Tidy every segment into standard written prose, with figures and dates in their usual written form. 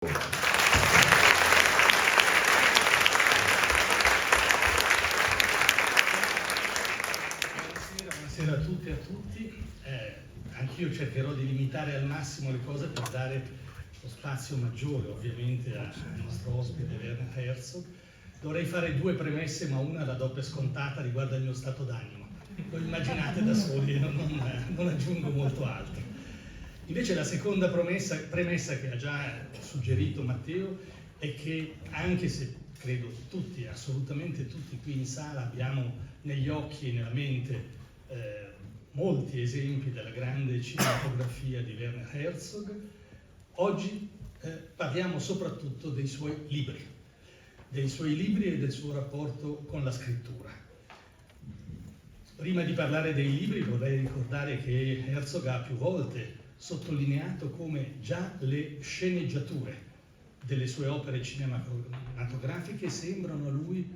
Buonasera a tutti e a tutti. Anch'io cercherò di limitare al massimo le cose per dare lo spazio maggiore ovviamente al nostro ospite Werner Herzog. Dovrei fare due premesse, ma una la do per scontata, riguarda il mio stato d'animo. Lo immaginate da soli e non aggiungo molto altro. Invece la seconda premessa che ha già suggerito Matteo è che, anche se credo tutti, assolutamente tutti qui in sala abbiamo negli occhi e nella mente molti esempi della grande cinematografia di Werner Herzog, oggi parliamo soprattutto dei suoi libri e del suo rapporto con la scrittura. Prima di parlare dei libri vorrei ricordare che Herzog ha più volte sottolineato come già le sceneggiature delle sue opere cinematografiche sembrano a lui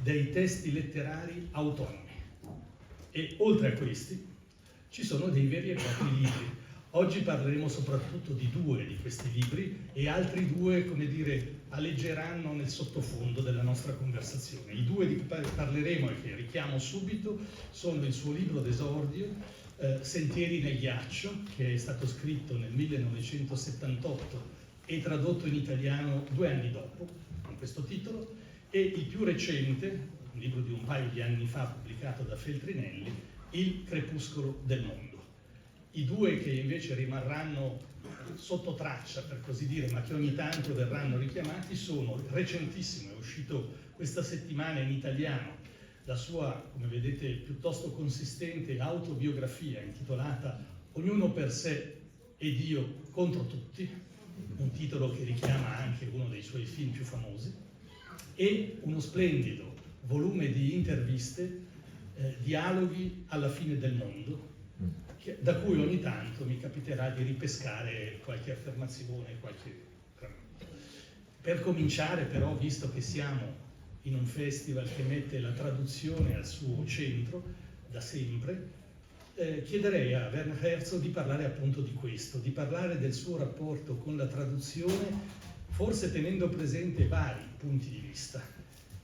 dei testi letterari autonomi. E oltre a questi ci sono dei veri e propri libri. Oggi parleremo soprattutto di due di questi libri e altri due, come dire, alleggeranno nel sottofondo della nostra conversazione. I due di cui parleremo e che richiamo subito sono il suo libro d'esordio, Sentieri nel ghiaccio, che è stato scritto nel 1978 e tradotto in italiano 2 anni dopo, con questo titolo, e il più recente, un libro di un paio di anni fa pubblicato da Feltrinelli, Il crepuscolo del mondo. I due che invece rimarranno sotto traccia, per così dire, ma che ogni tanto verranno richiamati, sono recentissimo, è uscito questa settimana in italiano, la sua, come vedete, piuttosto consistente autobiografia intitolata Ognuno per sé e Dio contro tutti, un titolo che richiama anche uno dei suoi film più famosi, e uno splendido volume di interviste, dialoghi alla fine del mondo, da cui ogni tanto mi capiterà di ripescare qualche affermazione, Per cominciare però, visto che siamo in un festival che mette la traduzione al suo centro da sempre, chiederei a Werner Herzog di parlare appunto di questo, di parlare del suo rapporto con la traduzione, forse tenendo presente vari punti di vista.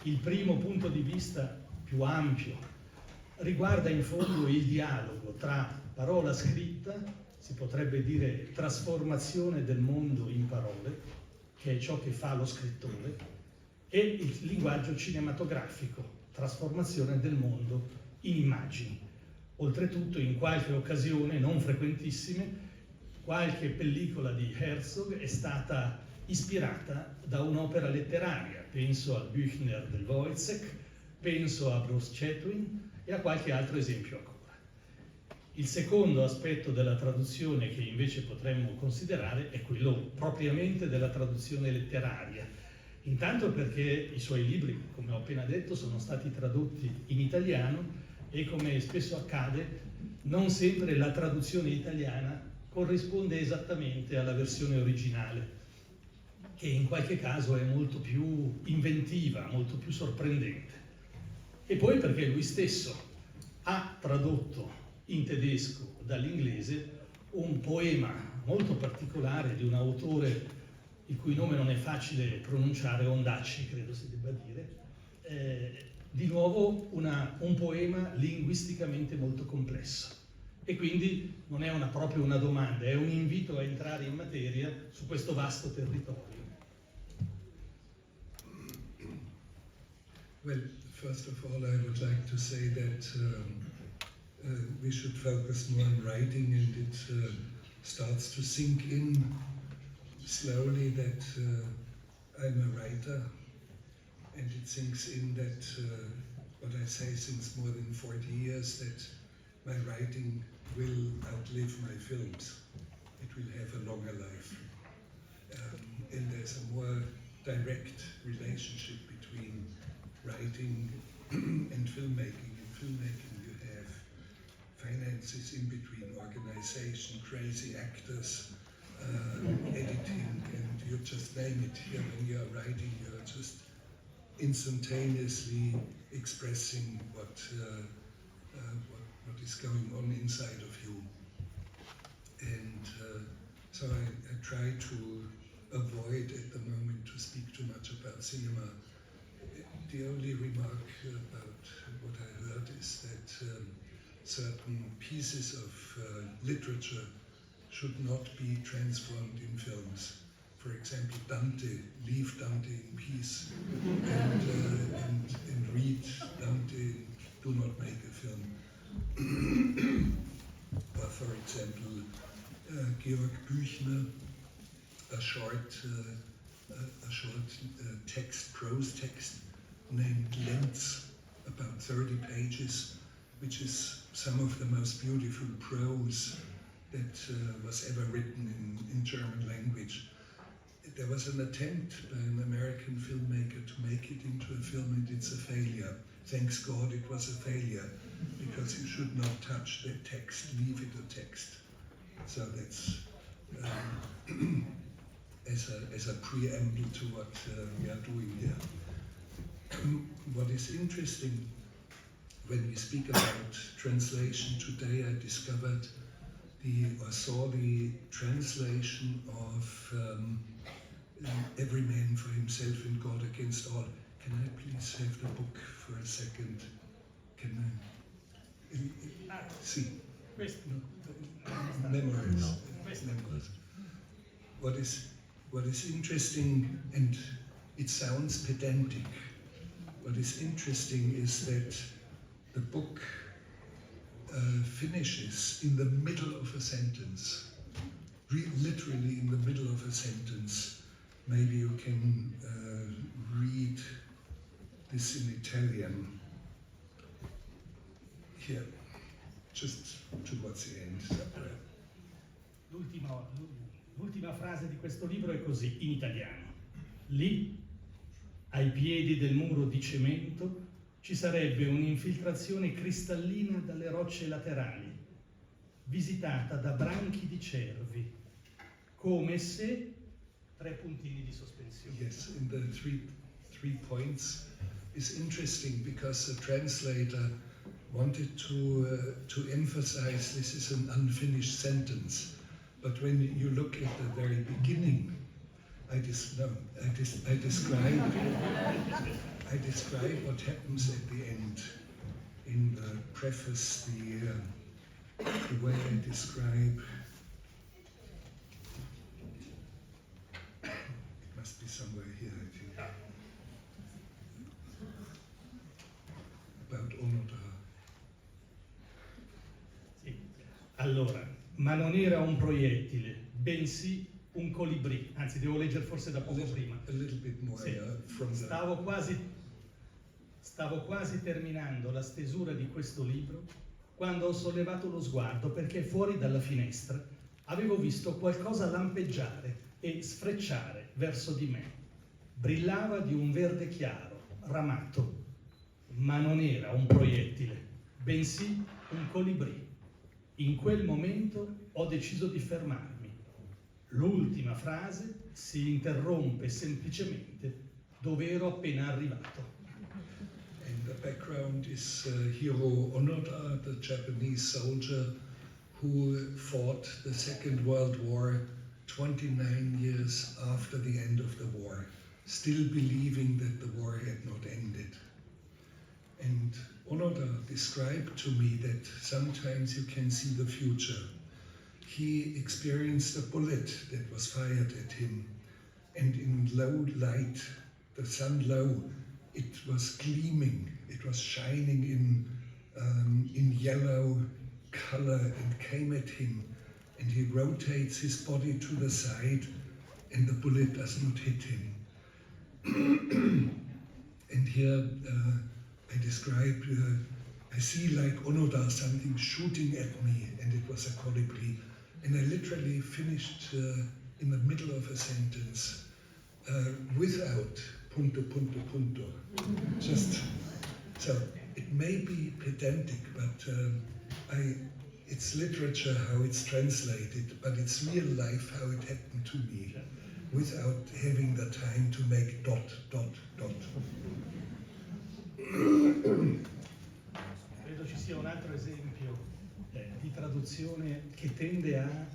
Il primo punto di vista, più ampio, riguarda in fondo il dialogo tra parola scritta, si potrebbe dire trasformazione del mondo in parole, che è ciò che fa lo scrittore, e il linguaggio cinematografico, trasformazione del mondo in immagini. Oltretutto, in qualche occasione, non frequentissime, qualche pellicola di Herzog è stata ispirata da un'opera letteraria, penso al Büchner del Wojciech, penso a Bruce Chatwin e a qualche altro esempio ancora. Il secondo aspetto della traduzione che invece potremmo considerare è quello propriamente della traduzione letteraria. Intanto perché i suoi libri, come ho appena detto, sono stati tradotti in italiano e, come spesso accade, non sempre la traduzione italiana corrisponde esattamente alla versione originale, che in qualche caso è molto più inventiva, molto più sorprendente. E poi perché lui stesso ha tradotto in tedesco dall'inglese un poema molto particolare di un autore il cui nome non è facile pronunciare, Ondacci credo si debba dire, di nuovo un poema linguisticamente molto complesso. E quindi non è proprio una domanda, è un invito a entrare in materia su questo vasto territorio. Well, first of all, I would like to say that we should focus more on writing, and it starts to sink in slowly that I'm a writer, and it sinks in that what I say since more than 40 years, that my writing will outlive my films. It will have a longer life. And there's a more direct relationship between writing and filmmaking. In filmmaking you have finances in between, organization, crazy actors, editing, and you just name it. Here when you're writing, you're just instantaneously expressing what is going on inside of you. And so I try to avoid at the moment to speak too much about cinema. The only remark about what I heard is that certain pieces of literature should not be transformed in films. For example, Dante, leave Dante in peace and read Dante, do not make a film. Or for example, Georg Büchner, a short text, prose text named Lenz, about 30 pages, which is some of the most beautiful prose that was ever written in German language. There was an attempt by an American filmmaker to make it into a film, and it's a failure. Thanks God it was a failure, because you should not touch the text, leave it a text. So that's as a preamble to what we are doing here. What is interesting, when we speak about translation today, I discovered saw the translation of Every Man for Himself and God Against All. Can I please have the book for a second? Can I see? Memorize. What is interesting, and it sounds pedantic, what is interesting is that the book finishes in the middle of a sentence, literally in the middle of a sentence. Maybe you can read this in Italian here, just towards the end. L'ultima frase di questo libro è così, in italiano. Lì, ai piedi del muro di cemento, ci sarebbe un'infiltrazione cristallina dalle rocce laterali, visitata da branchi di cervi, come se tre puntini di sospensione. Yes, in the three points is interesting because the translator wanted to emphasize this is an unfinished sentence. But when you look at the very beginning, I describe what happens at the end. In the preface, the way I describe, it must be somewhere here, I think. About Onoda. Sì. Allora, ma non era un proiettile, bensì un colibrì. Anzi, devo leggere forse da poco prima. A little bit more, sì. From the... Stavo quasi terminando la stesura di questo libro quando ho sollevato lo sguardo perché fuori dalla finestra avevo visto qualcosa lampeggiare e sfrecciare verso di me. Brillava di un verde chiaro, ramato, ma non era un proiettile, bensì un colibrì. In quel momento ho deciso di fermarmi. L'ultima frase si interrompe semplicemente dove ero appena arrivato. And the background is Hiro Onoda, the Japanese soldier who fought the Second World War 29 years after the end of the war, still believing that the war had not ended. And Onoda described to me that sometimes you can see the future. He experienced a bullet that was fired at him, and in low light, the sun low, it was gleaming, it was shining in yellow color and came at him, and he rotates his body to the side and the bullet does not hit him. And here I describe, I see like Onoda something shooting at me, and it was a colibri, and I literally finished in the middle of a sentence without punto, punto, punto. Just, so it may be pedantic, but it's literature how it's translated, but it's real life how it happened to me, without having the time to make dot, dot, dot. Credo ci sia un altro esempio di traduzione che tende a,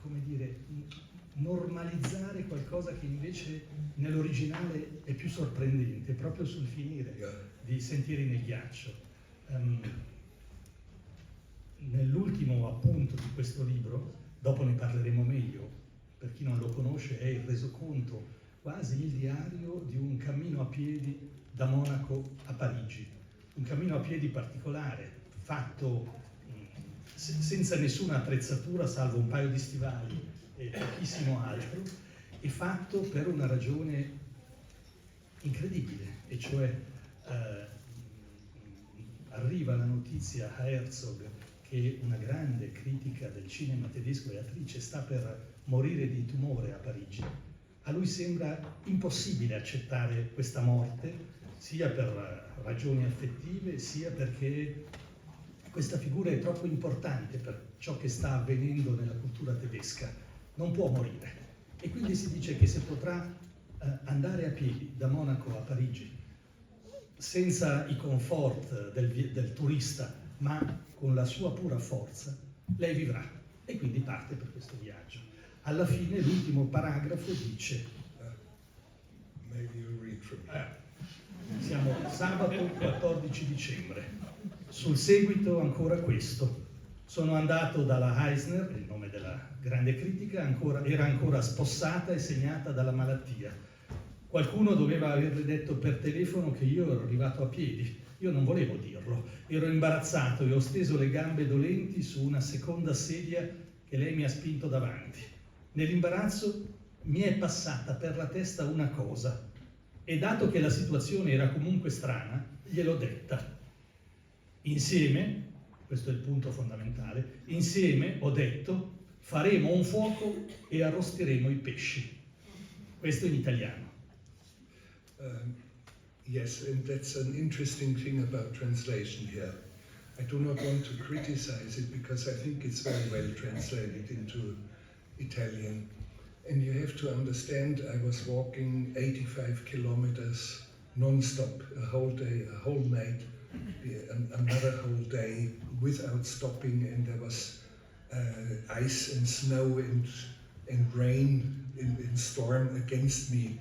come dire, normalizzare qualcosa che invece nell'originale è più sorprendente, proprio sul finire di Sentieri nel ghiaccio. Nell'ultimo appunto di questo libro, dopo ne parleremo meglio, per chi non lo conosce è il resoconto, quasi il diario di un cammino a piedi da Monaco a Parigi. Un cammino a piedi particolare, fatto senza nessuna attrezzatura, salvo un paio di stivali e pochissimo altro, e fatto per una ragione incredibile, e cioè arriva la notizia a Herzog che una grande critica del cinema tedesco e attrice sta per morire di tumore a Parigi. A lui sembra impossibile accettare questa morte, sia per ragioni affettive, sia perché questa figura è troppo importante per ciò che sta avvenendo nella cultura tedesca. Non può morire. E quindi si dice che se potrà andare a piedi da Monaco a Parigi, senza i comfort del turista, ma con la sua pura forza, lei vivrà. E quindi parte per questo viaggio. Alla fine l'ultimo paragrafo dice maybe you read from here. Siamo sabato 14 dicembre. Sul seguito ancora questo. Sono andato dalla Eisner, il nome della grande critica, era ancora spossata e segnata dalla malattia. Qualcuno doveva averle detto per telefono che io ero arrivato a piedi. Io non volevo dirlo. Ero imbarazzato e ho steso le gambe dolenti su una seconda sedia che lei mi ha spinto davanti. Nell'imbarazzo mi è passata per la testa una cosa e dato che la situazione era comunque strana, gliel'ho detta. Insieme, questo è il punto fondamentale, insieme, ho detto, faremo un fuoco e arrosteremo i pesci. Questo in italiano. Yes, and that's an interesting thing about translation here. I do not want to criticize it because I think it's very well translated into Italian. And you have to understand, I was walking 85 kilometers non-stop, a whole day, a whole night, another whole day without stopping, and there was ice and snow and rain in storm against me.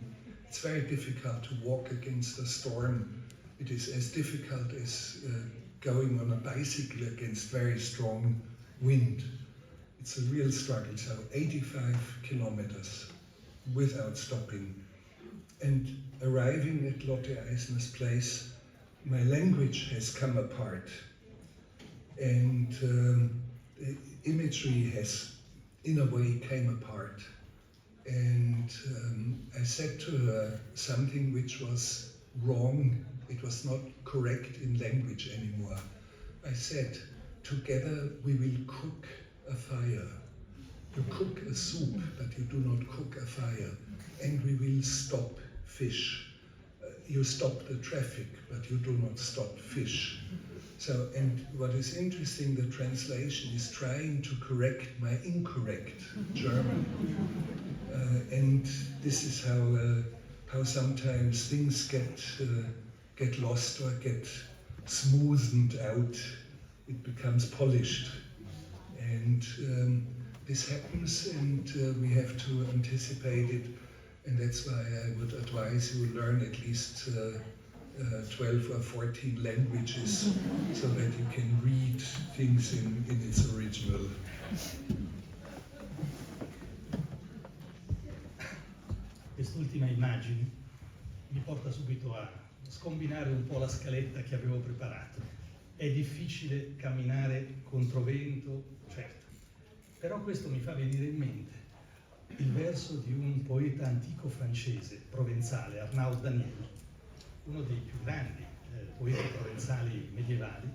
It's very difficult to walk against a storm. It is as difficult as going on a bicycle against very strong wind. It's a real struggle. So 85 kilometers without stopping. And arriving at Lotte Eisner's place, my language has come apart. And the imagery has, in a way, came apart. And I said to her something which was wrong. It was not correct in language anymore. I said, together we will cook a fire. You cook a soup, but you do not cook a fire. And we will stop fish. You stop the traffic, but you do not stop fish. So, and what is interesting, the translation is trying to correct my incorrect German. And this is how sometimes things get lost or get smoothened out. It becomes polished. And this happens, and we have to anticipate it. And that's why I would advise you learn at least 12 or 14 languages so that you can read things in its original. Quest'ultima immagine mi porta subito a scombinare un po' la scaletta che avevo preparato. È difficile camminare contro vento, certo, però questo mi fa venire in mente il verso di un poeta antico francese, provenzale, Arnaud Daniel, uno dei più grandi poeti provenzali medievali,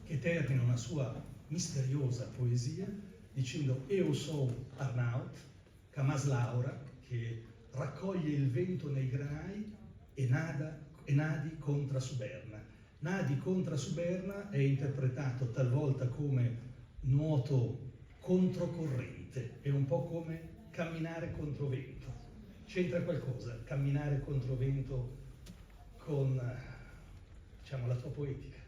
che termina una sua misteriosa poesia dicendo «Eo so Arnaud, camas laura», che raccoglie il vento nei granai e nadi contra Suberna. Nadi contra Suberna è interpretato talvolta come nuoto controcorrente, è un po' come camminare contro vento. C'entra qualcosa, camminare contro vento con, diciamo, la tua poetica?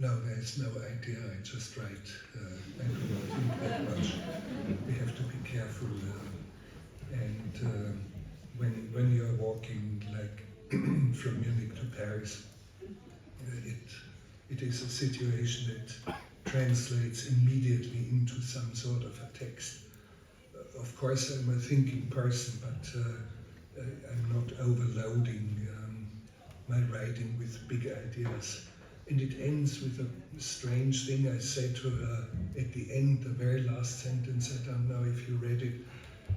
No, there's no idea, I just write. I do not think that much. We have to be careful. And when you're walking like from Munich to Paris, it is a situation that translates immediately into some sort of a text. Of course, I'm a thinking person, but I'm not overloading my writing with big ideas. And it ends with a strange thing I said to her at the end, the very last sentence. I don't know if you read it.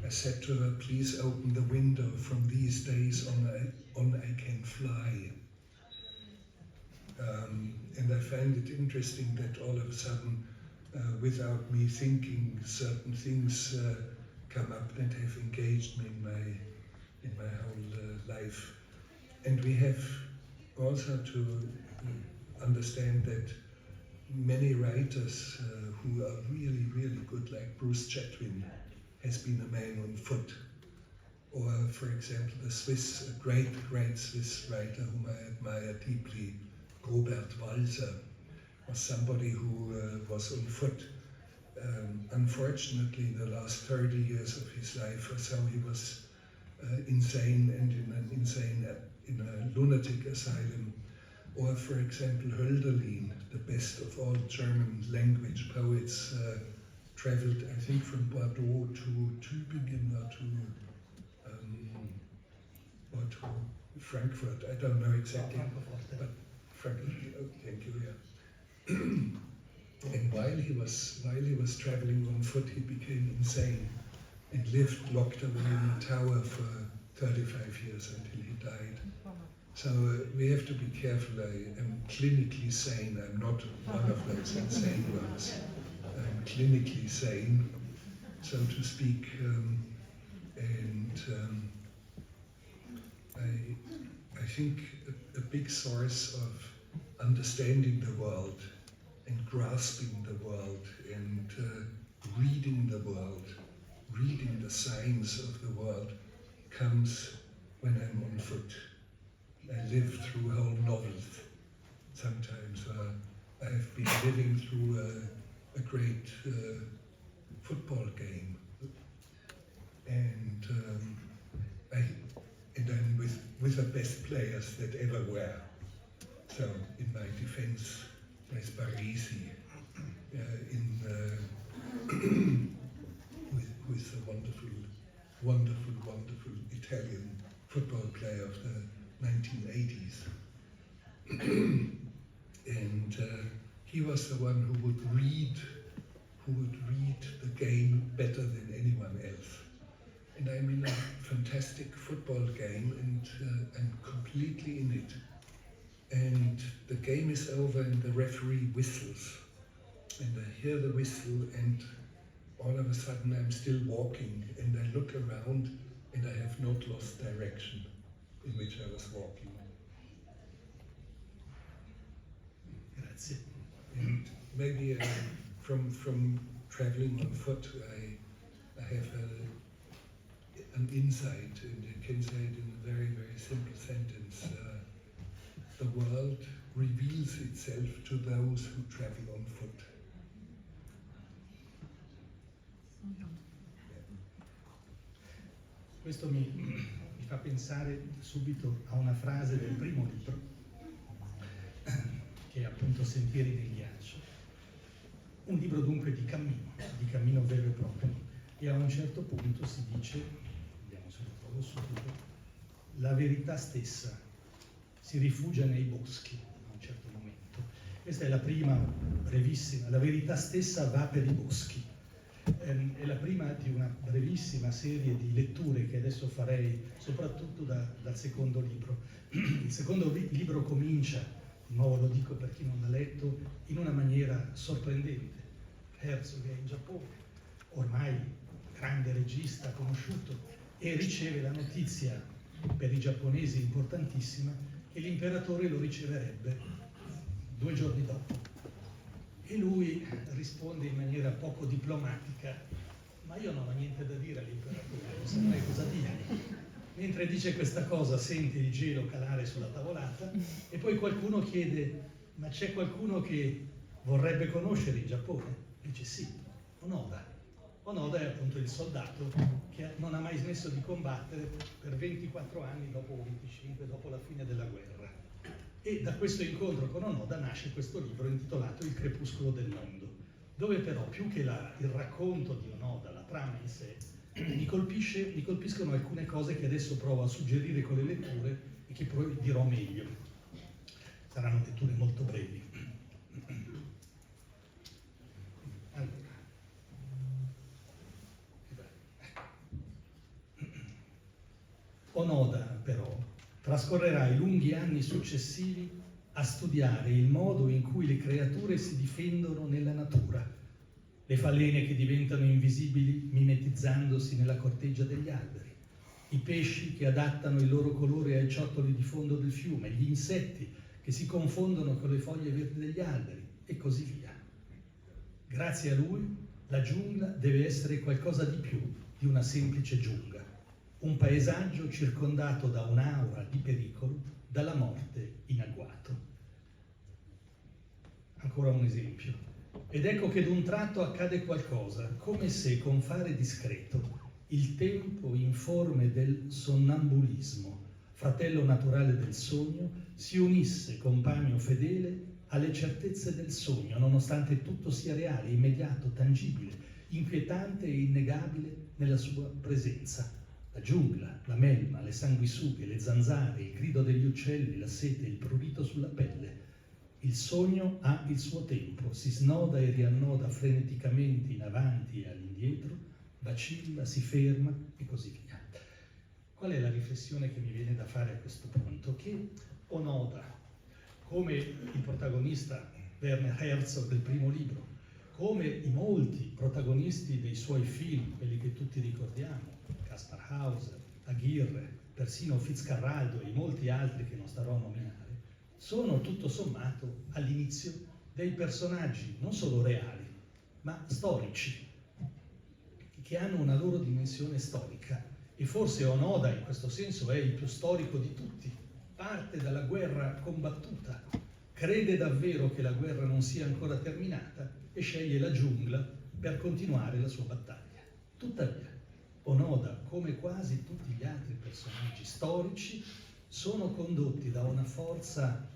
I said to her, please open the window, from these days on I can fly. And I find it interesting that all of a sudden, without me thinking, certain things come up that have engaged me in my whole life. And we have also to understand that many writers who are really, really good, like Bruce Chatwin, has been a man on foot. Or, for example, a great Swiss writer whom I admire deeply, Robert Walser, was somebody who was on foot. Unfortunately, in the last 30 years of his life or so, he was insane and in a lunatic asylum. Or, for example, Hölderlin, the best of all German language poets, traveled, I think, from Bordeaux to Tübingen or to Frankfurt. I don't know exactly, but thank you. Yeah. And while he was traveling on foot, he became insane and lived locked away in a tower for 35 years until he died. So we have to be careful. I am clinically sane. I'm not one of those insane ones. I'm clinically sane, so to speak. I think a big source of understanding the world and grasping the world and reading the world, reading the signs of the world, comes when I'm on foot. I live through whole novels sometimes. I have been living through a great football game, and I'm with the best players that ever were. So in my defense, there's Barisi, with the wonderful Italian football player of the 1980s. And he was the one who would read the game better than anyone else. And I'm in a fantastic football game, and I'm completely in it. And the game is over and the referee whistles. And I hear the whistle, and all of a sudden I'm still walking, and I look around and I have not lost direction in which I was walking. Grazie. And maybe from traveling on foot, I have an insight, and I can say it in a very, very simple sentence. The world reveals itself to those who travel on foot. Questo mi fa pensare subito a una frase del primo libro, che è appunto Sentieri nel ghiaccio. Un libro dunque di cammino vero e proprio, e a un certo punto si dice, vediamo se lo trovo subito, la verità stessa si rifugia nei boschi a un certo momento. Questa è la prima brevissima, la verità stessa va per i boschi. È la prima di una brevissima serie di letture che adesso farei, soprattutto dal secondo libro. Il secondo libro comincia, di nuovo lo dico per chi non l'ha letto, in una maniera sorprendente. Herzog è in Giappone, ormai grande regista conosciuto, e riceve la notizia, per i giapponesi importantissima, che l'imperatore lo riceverebbe 2 giorni dopo. E lui risponde in maniera poco diplomatica: ma io non ho niente da dire all'imperatore, non saprei cosa dire. Mentre dice questa cosa sente il gelo calare sulla tavolata, e poi qualcuno chiede: Ma c'è qualcuno che vorrebbe conoscere il Giappone? Dice sì, Onoda. Onoda è appunto il soldato che non ha mai smesso di combattere per 24 anni dopo 25, dopo la fine della guerra. E da questo incontro con Onoda nasce questo libro intitolato Il crepuscolo del mondo, dove però più che il racconto di Onoda, la trama in sé, mi colpiscono alcune cose che adesso provo a suggerire con le letture e che poi dirò meglio. Saranno letture molto brevi. Allora. Onoda, però, trascorrerà i lunghi anni successivi a studiare il modo in cui le creature si difendono nella natura, le falene che diventano invisibili mimetizzandosi nella corteggia degli alberi, i pesci che adattano il loro colore ai ciottoli di fondo del fiume, gli insetti che si confondono con le foglie verdi degli alberi e così via. Grazie a lui, la giungla deve essere qualcosa di più di una semplice giungla, un paesaggio circondato da un'aura di pericolo, dalla morte in agguato. Ancora un esempio. Ed ecco che d'un tratto accade qualcosa, come se con fare discreto il tempo in forme del sonnambulismo, fratello naturale del sogno, si unisse compagno fedele alle certezze del sogno, nonostante tutto sia reale, immediato, tangibile, inquietante e innegabile nella sua presenza. La giungla, la melma, le sanguisughe, le zanzare, il grido degli uccelli, la sete, il prurito sulla pelle. Il sogno ha il suo tempo, si snoda e riannoda freneticamente in avanti e all'indietro, vacilla, si ferma e così via. Qual è la riflessione che mi viene da fare a questo punto? Che Onoda, come il protagonista Werner Herzog del primo libro, come i molti protagonisti dei suoi film, quelli che tutti ricordiamo, Kaspar Hauser, Aguirre, persino Fitzcarraldo e i molti altri che non starò a nominare, sono tutto sommato all'inizio dei personaggi non solo reali, ma storici, che hanno una loro dimensione storica. E forse Onoda in questo senso è il più storico di tutti, parte dalla guerra combattuta, crede davvero che la guerra non sia ancora terminata e sceglie la giungla per continuare la sua battaglia. Tuttavia, Onoda, come quasi tutti gli altri personaggi storici, sono condotti da una forza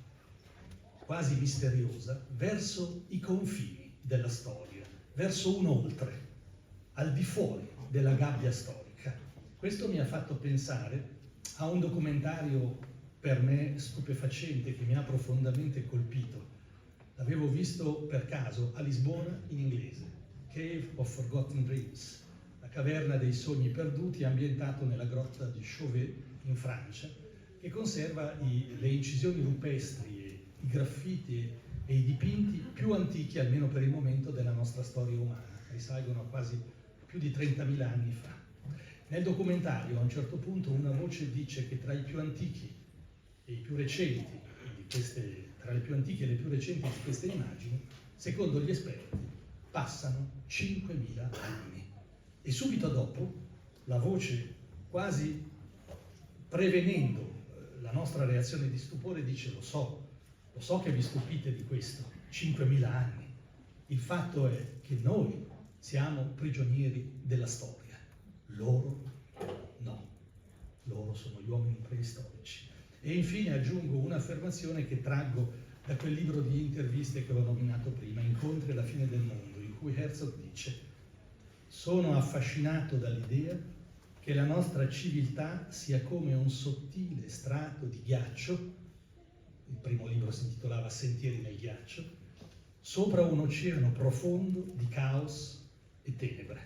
quasi misteriosa verso i confini della storia, verso un oltre, al di fuori della gabbia storica. Questo mi ha fatto pensare a un documentario per me stupefacente che mi ha profondamente colpito. L'avevo visto per caso a Lisbona in inglese, Cave of Forgotten Dreams, la caverna dei sogni perduti, ambientato nella grotta di Chauvet in Francia, che conserva le incisioni rupestri, i graffiti e i dipinti più antichi, almeno per il momento, della nostra storia umana, risalgono a quasi più di 30.000 anni fa. Nel documentario a un certo punto una voce dice che tra i più antichi e i più recenti tra le più antiche e le più recenti di queste immagini, secondo gli esperti, passano 5.000 anni. E subito dopo la voce, quasi prevenendo la nostra reazione di stupore, dice: lo so che vi stupite di questo, 5.000 anni. Il fatto è che noi siamo prigionieri della storia, loro no, loro sono gli uomini preistorici. E infine aggiungo un'affermazione che traggo da quel libro di interviste che ho nominato prima, Incontri alla fine del mondo, in cui Herzog dice: sono affascinato dall'idea che la nostra civiltà sia come un sottile strato di ghiaccio, il primo libro si intitolava Sentieri nel ghiaccio, sopra un oceano profondo di caos e tenebre.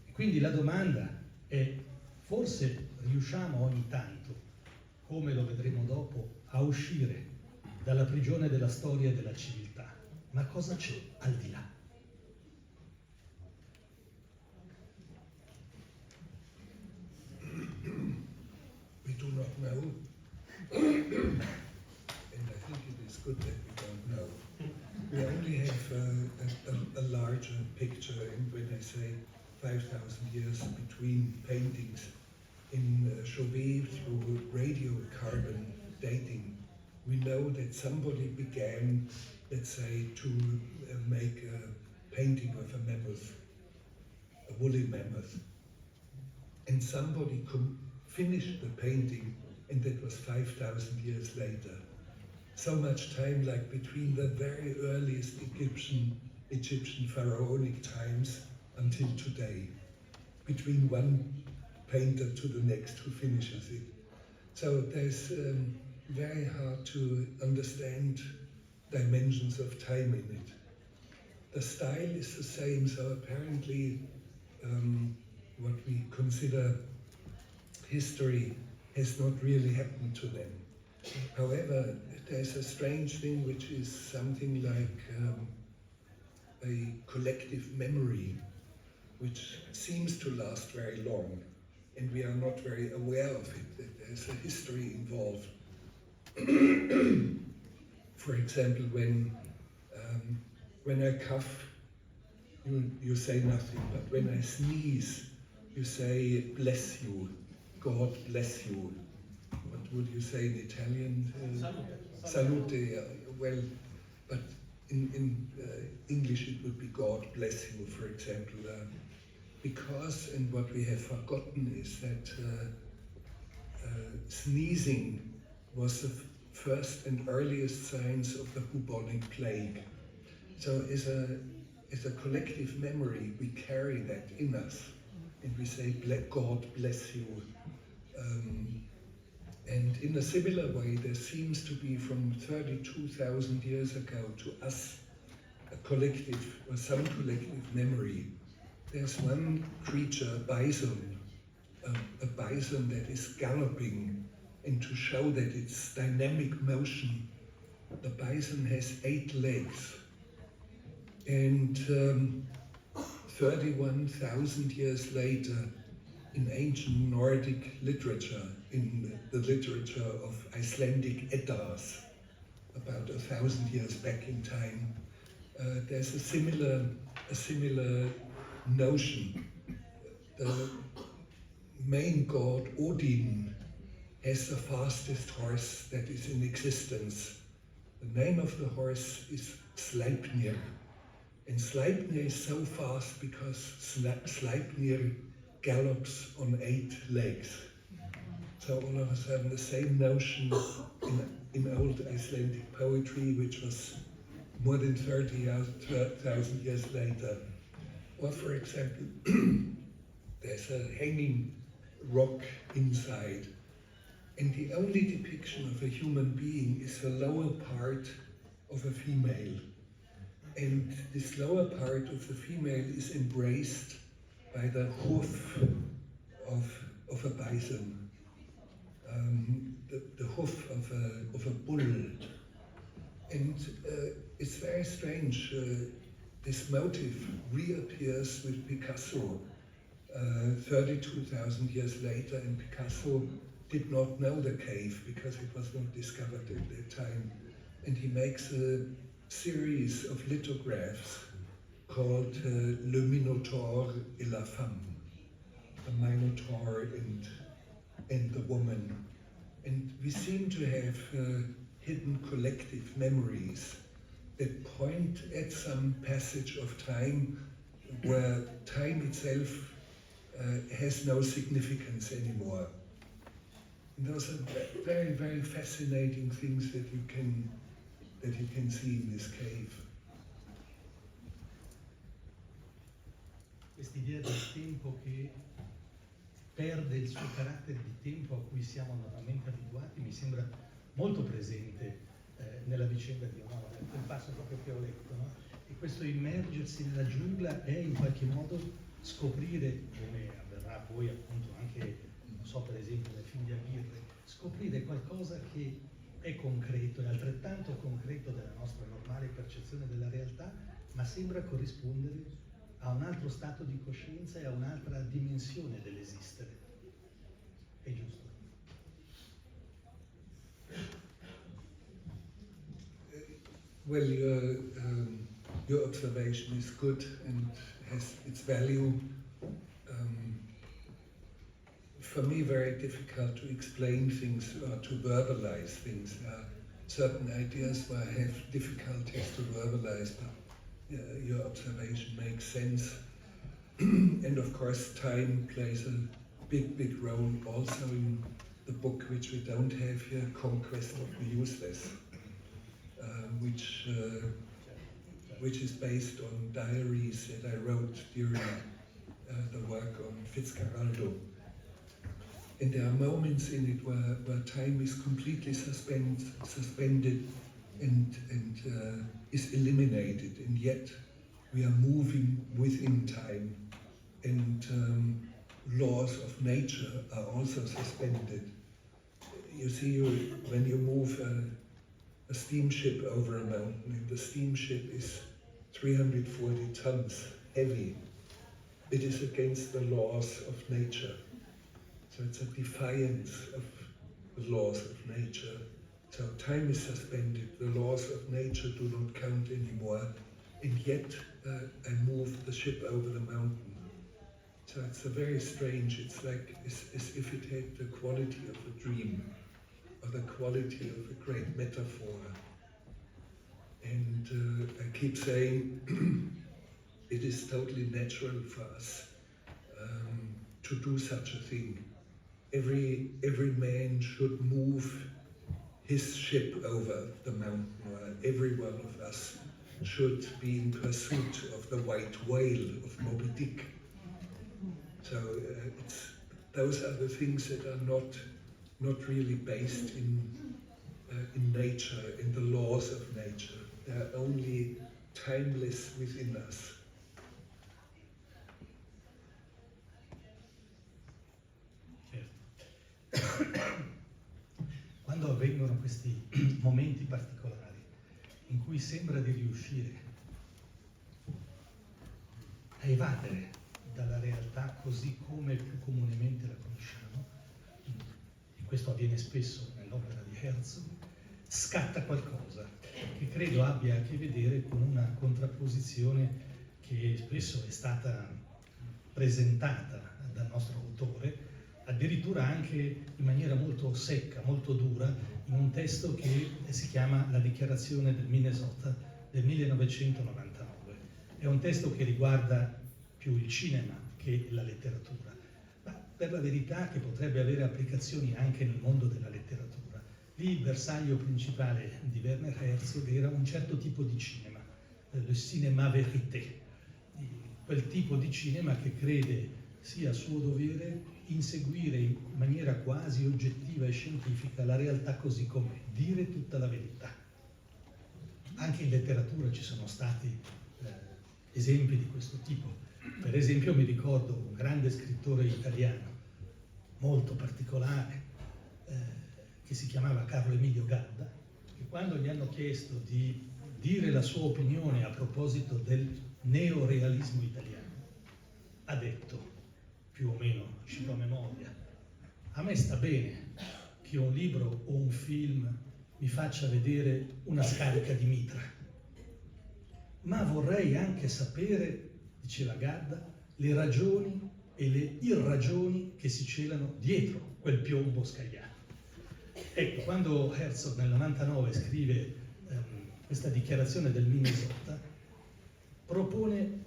E quindi la domanda è: forse riusciamo ogni tanto, come lo vedremo dopo, a uscire dalla prigione della storia e della civiltà? Ma cosa c'è al di là? We do not know, and I think it is good that we don't know. We only have a larger picture, and when I say 5,000 years between paintings in Chauvet through radiocarbon dating, we know that somebody began, let's say, to make a painting of a mammoth, a woolly mammoth. And somebody finished the painting, and that was 5,000 years later. So much time like between the very earliest Egyptian pharaonic times until today, between one painter to the next who finishes it. So there's very hard to understand dimensions of time in it. The style is the same, so apparently what we consider history has not really happened to them. However, there's a strange thing which is something like a collective memory which seems to last very long, and we are not very aware of it, that there's a history involved. For example, when I cough, you say nothing, but when I sneeze, you say bless you, God bless you. What would you say in Italian? Salute. Well, but in English it would be God bless you, for example. Because, and what we have forgotten is that sneezing was the first and earliest signs of the bubonic plague. So as a collective memory, we carry that in us, and we say, God bless you. And in a similar way, there seems to be from 32,000 years ago to us a collective, or some collective memory. There's one creature, a bison that is galloping, and to show that it's dynamic motion, the bison has 8 legs. And 31,000 years later, in ancient Nordic literature, in the literature of Icelandic Eddas, about 1,000 years back in time, there's a similar notion. The main god Odin has the fastest horse that is in existence. The name of the horse is Sleipnir. And Sleipnir is so fast because Sleipnir gallops on 8 legs. So all of a sudden the same notion in old Icelandic poetry, which was more than 30,000 years later. Or for example, there's a hanging rock inside, and the only depiction of a human being is the lower part of a female. And this lower part of the female is embraced by the hoof of a bison, the hoof of a bull. And it's very strange. This motif reappears with Picasso 32,000 years later, and Picasso did not know the cave because it was not discovered at that time. And he makes a series of lithographs called Le Minotaure et la Femme, the Minotaur and the woman. And we seem to have hidden collective memories that point at some passage of time where time itself has no significance anymore. And those are very, very fascinating things that you can see in this cave. Quest'idea del tempo che perde il suo carattere di tempo a cui siamo normalmente abituati mi sembra molto presente nella vicenda di Onore, quel passo proprio che ho letto, no? E questo immergersi nella giungla è in qualche modo scoprire, come avverrà poi appunto anche, non so, per esempio nel film di Aguirre, scoprire qualcosa che è concreto, è altrettanto concreto della nostra normale percezione della realtà, ma sembra corrispondere a un altro stato di coscienza e a un'altra dimensione dell'esistere. È giusto? Well, your observation is good and has its value. For me, very difficult to explain things or to verbalize things. certain ideas where I have difficulties to verbalize, but your observation makes sense. And of course, time plays a big role also in the book, which we don't have here, Conquest of the Useless, which is based on diaries that I wrote during the work on Fitzcarraldo. And there are moments in it where time is completely suspended and is eliminated, and yet we are moving within time, and laws of nature are also suspended. You see, when you move a steamship over a mountain, and the steamship is 340 tons heavy, it is against the laws of nature. So it's a defiance of the laws of nature. So time is suspended, the laws of nature do not count anymore, and yet I move the ship over the mountain. So it's a very strange, it's like as if it had the quality of a dream, or the quality of a great metaphor. And I keep saying it is totally natural for us to do such a thing. Every man should move his ship over the mountain, or every one of us should be in pursuit of the white whale of Moby Dick. So those are the things that are not really based in nature, in the laws of nature. They are only timeless within us. Quando avvengono questi momenti particolari in cui sembra di riuscire a evadere dalla realtà così come più comunemente la conosciamo, e questo avviene spesso nell'opera di Herzog, scatta qualcosa che credo abbia a che vedere con una contrapposizione che spesso è stata presentata dal nostro autore, addirittura anche in maniera molto secca, molto dura, in un testo che si chiama La dichiarazione del Minnesota del 1999. È un testo che riguarda più il cinema che la letteratura, ma per la verità che potrebbe avere applicazioni anche nel mondo della letteratura. Lì il bersaglio principale di Werner Herzog era un certo tipo di cinema, le cinéma vérité, quel tipo di cinema che crede sia suo dovere inseguire in maniera quasi oggettiva e scientifica la realtà così com'è, dire tutta la verità. Anche in letteratura ci sono stati esempi di questo tipo. Per esempio mi ricordo un grande scrittore italiano, molto particolare, che si chiamava Carlo Emilio Gadda, che quando gli hanno chiesto di dire la sua opinione a proposito del neorealismo italiano, ha detto, più o meno, cito a memoria, a me sta bene che un libro o un film mi faccia vedere una scarica di mitra, ma vorrei anche sapere, diceva Gadda, le ragioni e le irragioni che si celano dietro quel piombo scagliato. Ecco, quando Herzog nel 99 scrive questa dichiarazione del Minnesota, propone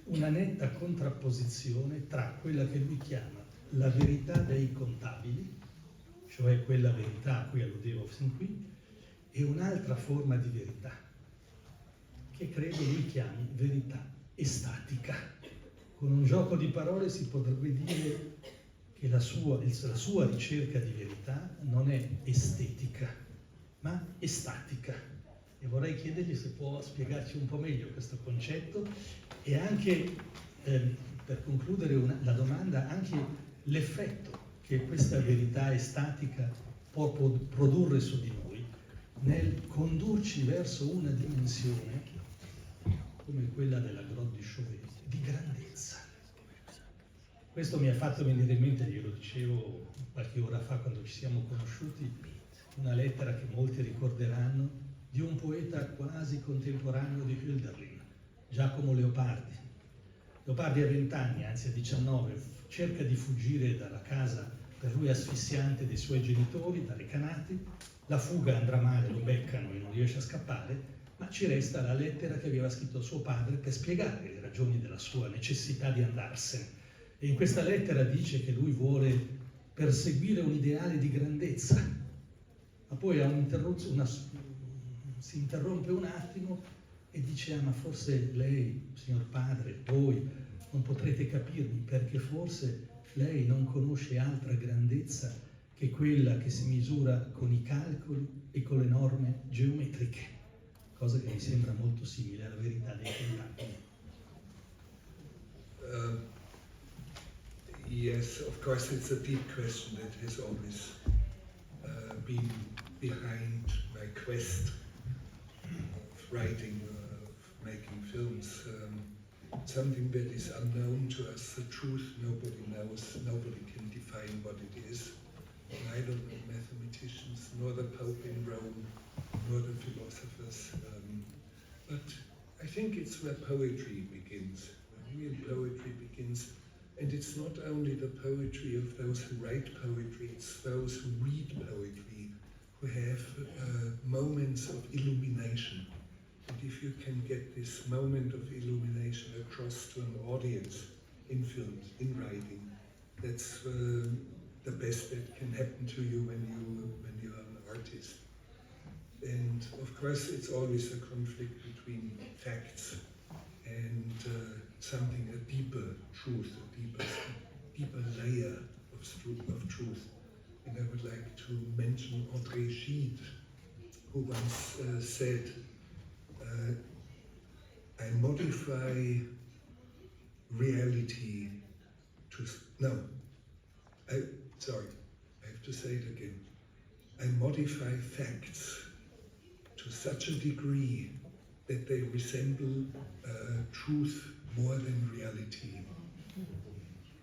una netta contrapposizione tra quella che lui chiama la verità dei contabili, cioè quella verità a cui alludevo fin qui, e un'altra forma di verità, che credo lui chiami verità estatica. Con un gioco di parole si potrebbe dire che la sua ricerca di verità non è estetica, ma estatica. E vorrei chiedergli se può spiegarci un po' meglio questo concetto e anche, per concludere la domanda, anche l'effetto che questa verità estatica può produrre su di noi nel condurci verso una dimensione come quella della grotte di Chauvet, di grandezza. Questo mi ha fatto venire in mente, glielo dicevo qualche ora fa quando ci siamo conosciuti, una lettera che molti ricorderanno di un poeta quasi contemporaneo di Hölderlin, Giacomo Leopardi. Leopardi a 20 anni, anzi a 19, cerca di fuggire dalla casa per lui asfissiante, dei suoi genitori, da recanati. La fuga andrà male, lo beccano e non riesce a scappare, ma ci resta la lettera che aveva scritto a suo padre per spiegare le ragioni della sua necessità di andarsene. E in questa lettera dice che lui vuole perseguire un ideale di grandezza, ma poi si interrompe un attimo e dice: ma forse lei, signor padre, voi non potrete capirmi, perché forse lei non conosce altra grandezza che quella che si misura con i calcoli e con le norme geometriche, cosa che mi sembra molto simile alla verità dei contabili. Yes, of course, it's a deep question that has always been behind my quest of writing, of making films. Something that is unknown to us, the truth nobody knows, nobody can define what it is. Neither the mathematicians, nor the Pope in Rome, nor the philosophers. But I think it's where poetry begins, where real poetry begins. And it's not only the poetry of those who write poetry, it's those who read poetry, who have moments of illumination. And if you can get this moment of illumination across to an audience in films, in writing, that's the best that can happen to you when you are an artist. And of course, it's always a conflict between facts and something, a deeper truth, a deeper layer of truth. And I would like to mention André Gide, who once said, I modify reality to, I have to say it again. I modify facts to such a degree that they resemble truth more than reality.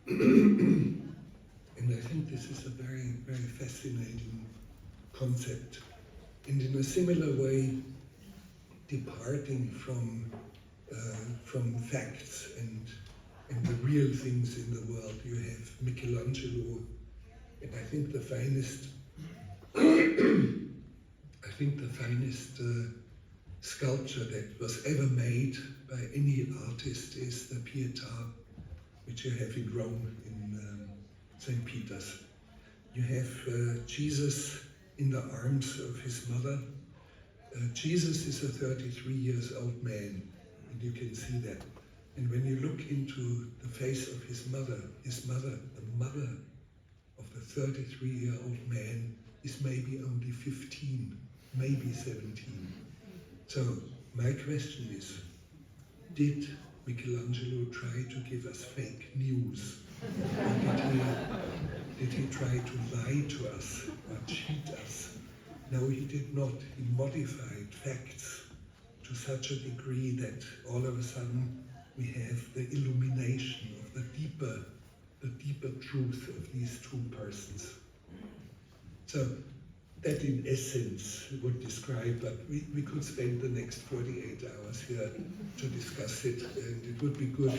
And I think this is a very, very fascinating concept. And in a similar way, departing from facts and the real things in the world, you have Michelangelo, and I think the finest sculpture that was ever made by any artist is the Pietà, which you have in Rome, in St. Peter's. You have Jesus in the arms of his mother. Jesus is a 33 years old man, and you can see that. And when you look into the face of his mother, the mother of the 33-year-old man is maybe only 15, maybe 17. So my question is, did Michelangelo try to give us fake news? Or did he try to lie to us or cheat us? No, he did not. He modified facts to such a degree that all of a sudden we have the illumination of the deeper truth of these two persons. So that in essence would describe, but we could spend the next 48 hours here to discuss it, and it would be good.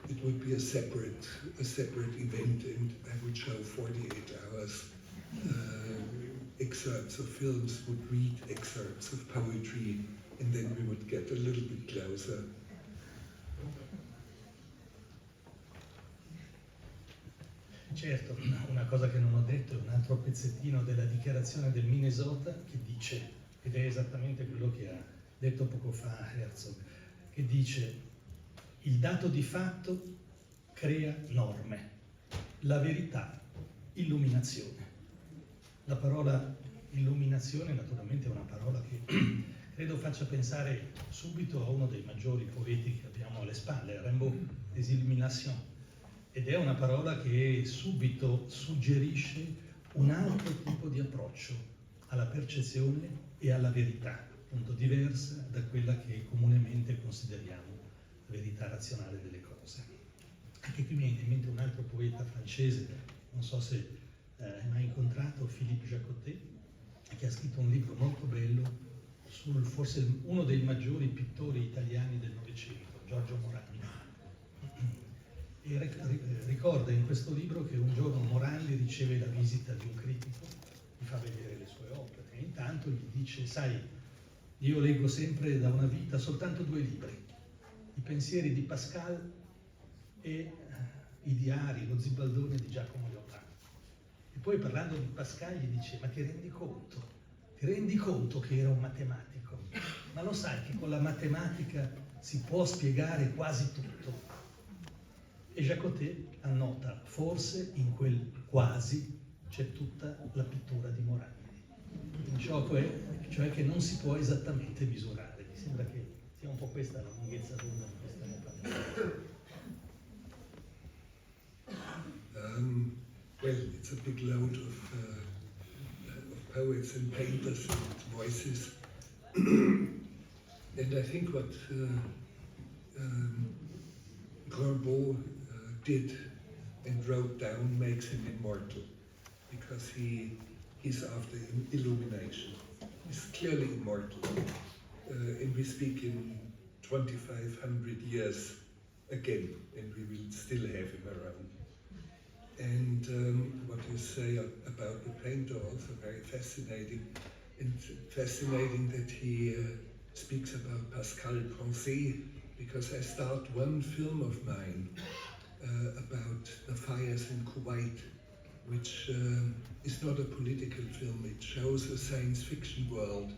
It would be a separate event, and I would show 48 hours excerpts of films, would read excerpts of poetry, and then we would get a little bit closer. Certo, una cosa che non ho detto è un altro pezzettino della dichiarazione del Minnesota che dice, ed è esattamente quello che ha detto poco fa Herzog, che dice: il dato di fatto crea norme, la verità illuminazione. La parola illuminazione naturalmente è una parola che credo faccia pensare subito a uno dei maggiori poeti che abbiamo alle spalle, Rimbaud, des Illuminations. Ed è una parola che subito suggerisce un altro tipo di approccio alla percezione e alla verità, appunto diversa da quella che comunemente consideriamo la verità razionale delle cose. Anche qui mi viene in mente un altro poeta francese, non so se hai mai incontrato, Philippe Jacotet, che ha scritto un libro molto bello sul forse uno dei maggiori pittori italiani del Novecento, Giorgio Morandi. ricorda in questo libro che un giorno Morandi riceve la visita di un critico, gli fa vedere le sue opere e intanto gli dice: sai, io leggo sempre da una vita soltanto 2 libri, i pensieri di Pascal e i diari, lo Zibaldone di Giacomo Leopardi. E poi parlando di Pascal gli dice: ma ti rendi conto che era un matematico? Ma lo sai che con la matematica si può spiegare quasi tutto? E Jacotet annota: forse in quel quasi c'è tutta la pittura di Morandi. Il gioco è cioè che non si può esattamente misurare. Mi sembra che sia un po' questa la lunghezza d'onda di questa parlando. Well, it's a big load of poets and painters and voices. And I think what Rimbaud did and wrote down makes him immortal, because he's after illumination. He's clearly immortal. And we speak in 2,500 years again, and we will still have him around. And what you say about the painter also very fascinating, and fascinating that he speaks about Pascal Pensée, because I start one film of mine about the fires in Kuwait, which is not a political film. It shows a science fiction world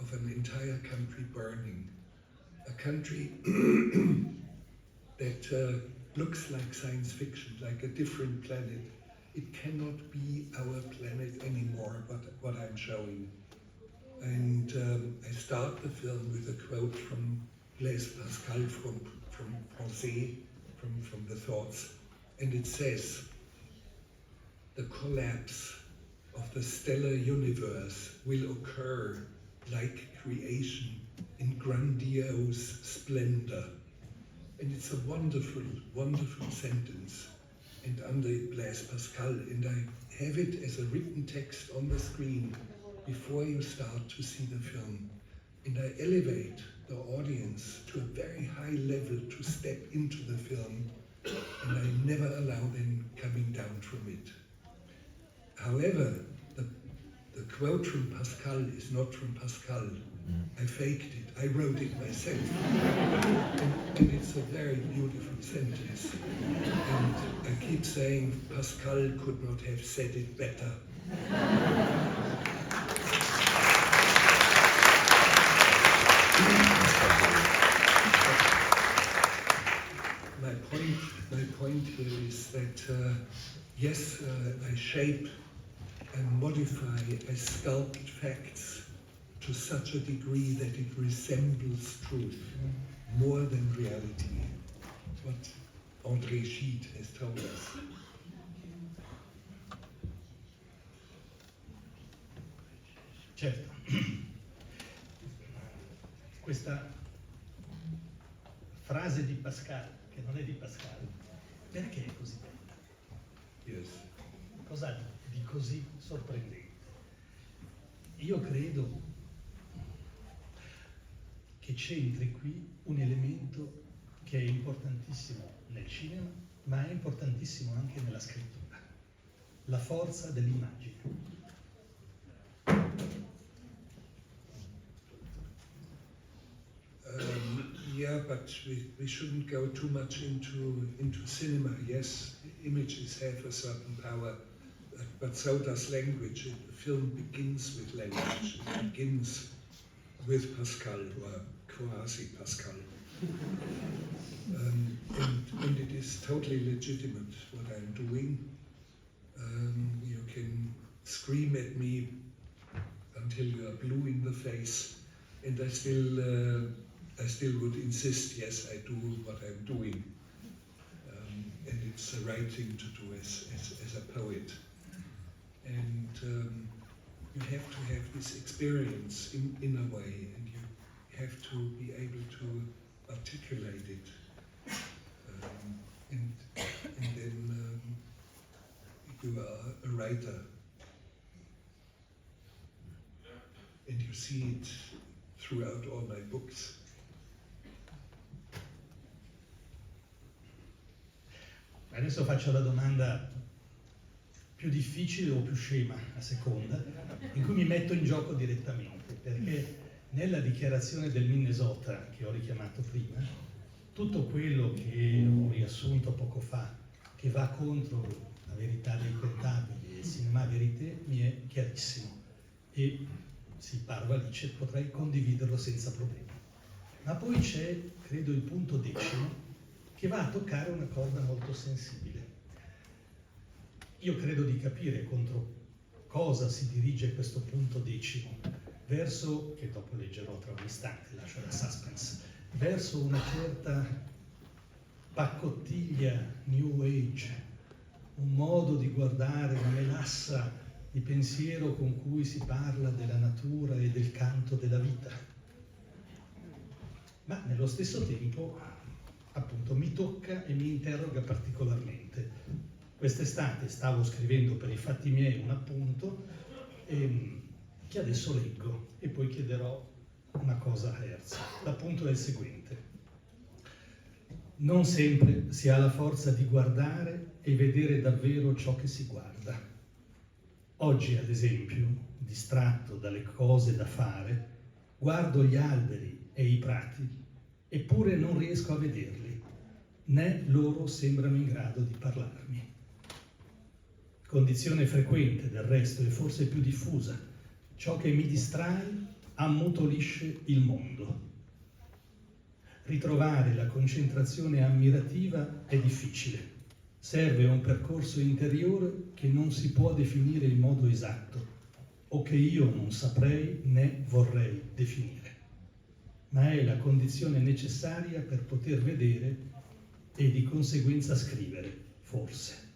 of an entire country burning, a country that looks like science fiction, like a different planet. It cannot be our planet anymore, what I'm showing. And I start the film with a quote from Blaise Pascal, from Pensée, from the thoughts. And it says, the collapse of the stellar universe will occur like creation in grandiose splendor. And it's a wonderful, wonderful sentence, and under Blaise Pascal, and I have it as a written text on the screen before you start to see the film. And I elevate the audience to a very high level to step into the film, and I never allow them coming down from it. However, the quote from Pascal is not from Pascal. I faked it. I wrote it myself. and it's a very beautiful sentence. And I keep saying Pascal could not have said it better. My point here is that yes, I shape and modify, I sculpt facts to such a degree that it resembles truth more than reality, what André Gide has told us. Certo, questa frase di Pascal, che non è di Pascal, perché è così bella? Yes. Cos'ha di così sorprendente? Io credo che c'entri qui un elemento che è importantissimo nel cinema, ma è importantissimo anche nella scrittura: la forza dell'immagine. Yeah, but we shouldn't go too much into cinema. Yes, images have a certain power, but so does language. The film begins with language. It begins with Pascal, or quasi-Pascal. And it is totally legitimate what I'm doing. You can scream at me until you are blue in the face, and I still would insist, yes, I do what I'm doing. And it's the right thing to do as a poet. And you have to have this experience in a way, and you have to be able to articulate it. And then you are a writer. And you see it throughout all my books. Adesso faccio la domanda più difficile o più scema, a seconda, in cui mi metto in gioco direttamente, perché nella dichiarazione del Minnesota, che ho richiamato prima, tutto quello che ho riassunto poco fa, che va contro la verità dei contabili e il cinema verité, mi è chiarissimo e si parla lì, potrei condividerlo senza problemi. Ma poi c'è, credo, il punto 10, che va a toccare una corda molto sensibile. Io credo di capire contro cosa si dirige questo punto 10, verso, che dopo leggerò tra un istante, lascio la suspense, verso una certa paccottiglia New Age, un modo di guardare, una melassa di pensiero con cui si parla della natura e del canto della vita. Ma nello stesso tempo, appunto, mi tocca e mi interroga particolarmente. Quest'estate stavo scrivendo per i fatti miei un appunto che adesso leggo e poi chiederò una cosa a Herzog. L'appunto è il seguente: non sempre si ha la forza di guardare e vedere davvero ciò che si guarda. Oggi, ad esempio, distratto dalle cose da fare, guardo gli alberi e i prati, eppure non riesco a vederli, né loro sembrano in grado di parlarmi. Condizione frequente, del resto, e forse più diffusa. Ciò che mi distrae ammutolisce il mondo. Ritrovare la concentrazione ammirativa è difficile. Serve un percorso interiore che non si può definire in modo esatto, o che io non saprei né vorrei definire. Ma è la condizione necessaria per poter vedere e di conseguenza scrivere, forse.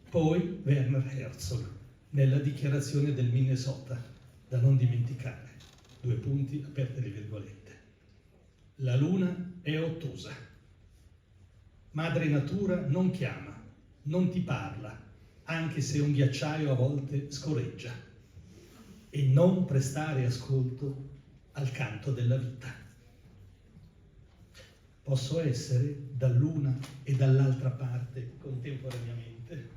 Poi Werner Herzog, nella dichiarazione del Minnesota, da non dimenticare, 2 punti, aperte le virgolette. La luna è ottosa. Madre natura non chiama, non ti parla, anche se un ghiacciaio a volte scorreggia. E non prestare ascolto al canto della vita. Posso essere dall'una e dall'altra parte contemporaneamente?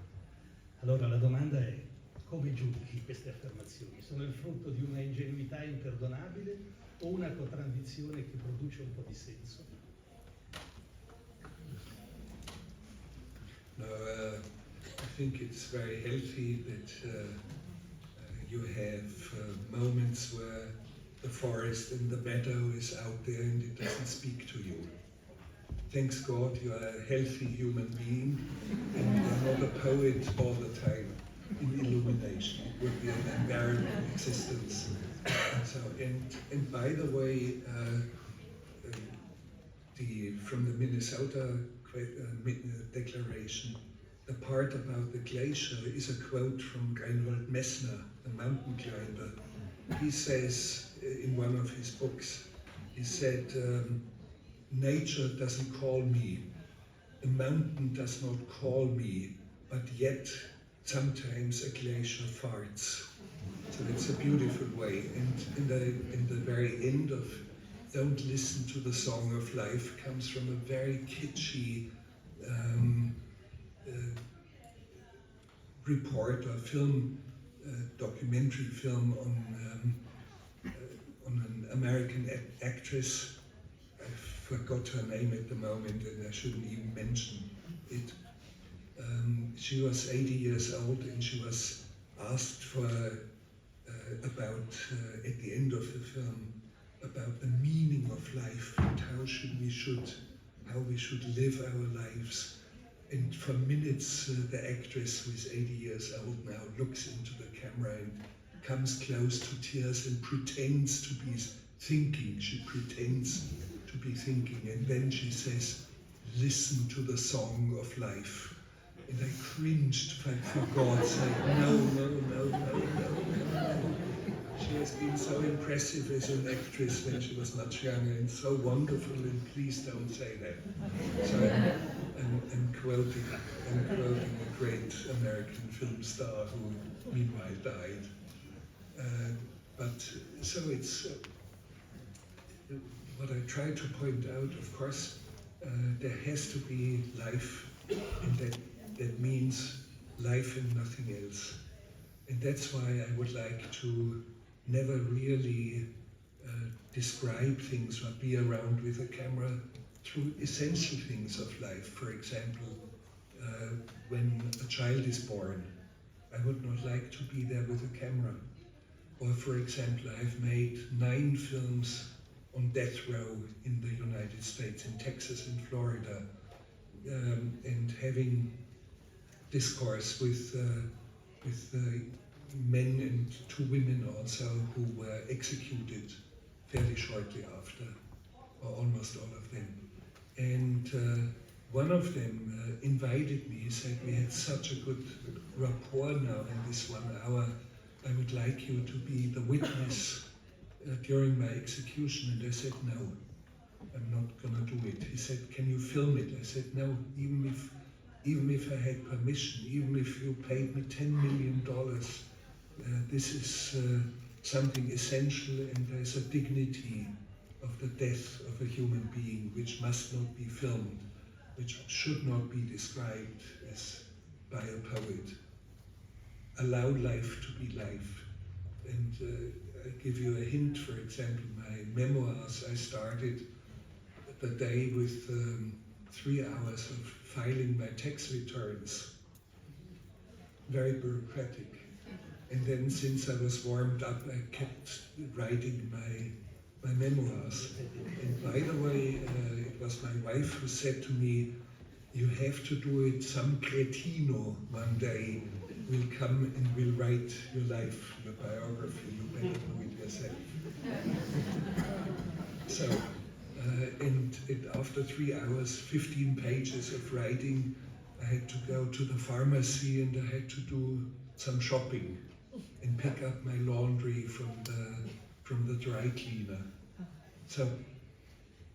Allora la domanda è: come giudichi queste affermazioni? Sono il frutto di una ingenuità imperdonabile o una contraddizione che produce un po' di senso? No, I think it's very healthy that you have moments where the forest and the meadow is out there and it doesn't speak to you. Thanks God you are a healthy human being and you're not a poet all the time in illumination. It would be an unbearable existence. So, and by the way, from the Minnesota declaration, the part about the glacier is a quote from Reinhold Messner, the mountain climber. He says in one of his books, he said, nature doesn't call me, the mountain does not call me, but yet sometimes a glacier farts. So it's a beautiful way. And in the very end of Don't Listen to the Song of Life comes from a very kitschy report or film, documentary film on an American actress. I forgot her name at the moment and I shouldn't even mention it. She was 80 years old and she was asked for about, at the end of the film, about the meaning of life and how we should live our lives. And for minutes, the actress, who is 80 years old now, looks into the camera and comes close to tears and pretends to be thinking. She pretends to be thinking, and then she says, "Listen to the song of life." And I cringed, for God's sake, no. She has been so impressive as an actress when she was much younger and so wonderful, and please don't say that. So I'm quoting a great American film star who meanwhile died. But so it's, what I try to point out, of course, there has to be life in life and nothing else. And that's why I would like to never really describe things or be around with a camera through essential things of life. For example, when a child is born, I would not like to be there with a camera. Or for example, I've made 9 films on death row in the United States, in Texas and Florida, and having discourse with men and 2 women also who were executed fairly shortly after, or almost all of them. And one of them invited me. He said, we had such a good rapport now in this 1 hour. I would like you to be the witness during my execution. And I said, no, I'm not going to do it. He said, can you film it? I said, no, even if I had permission, even if you paid me $10 million, this is something essential, and there's a dignity of the death of a human being which must not be filmed, which should not be described as by a poet. Allow life to be life. And I give you a hint, for example, my memoirs, I started the day with 3 hours of filing my tax returns. Very bureaucratic. And then since I was warmed up, I kept writing my memoirs. And by the way, it was my wife who said to me, you have to do it, some cretino one day will come and will write your life, your biography, you better do it yourself. So, and after 3 hours, 15 pages of writing, I had to go to the pharmacy and I had to do some shopping and pick up my laundry from the dry cleaner. So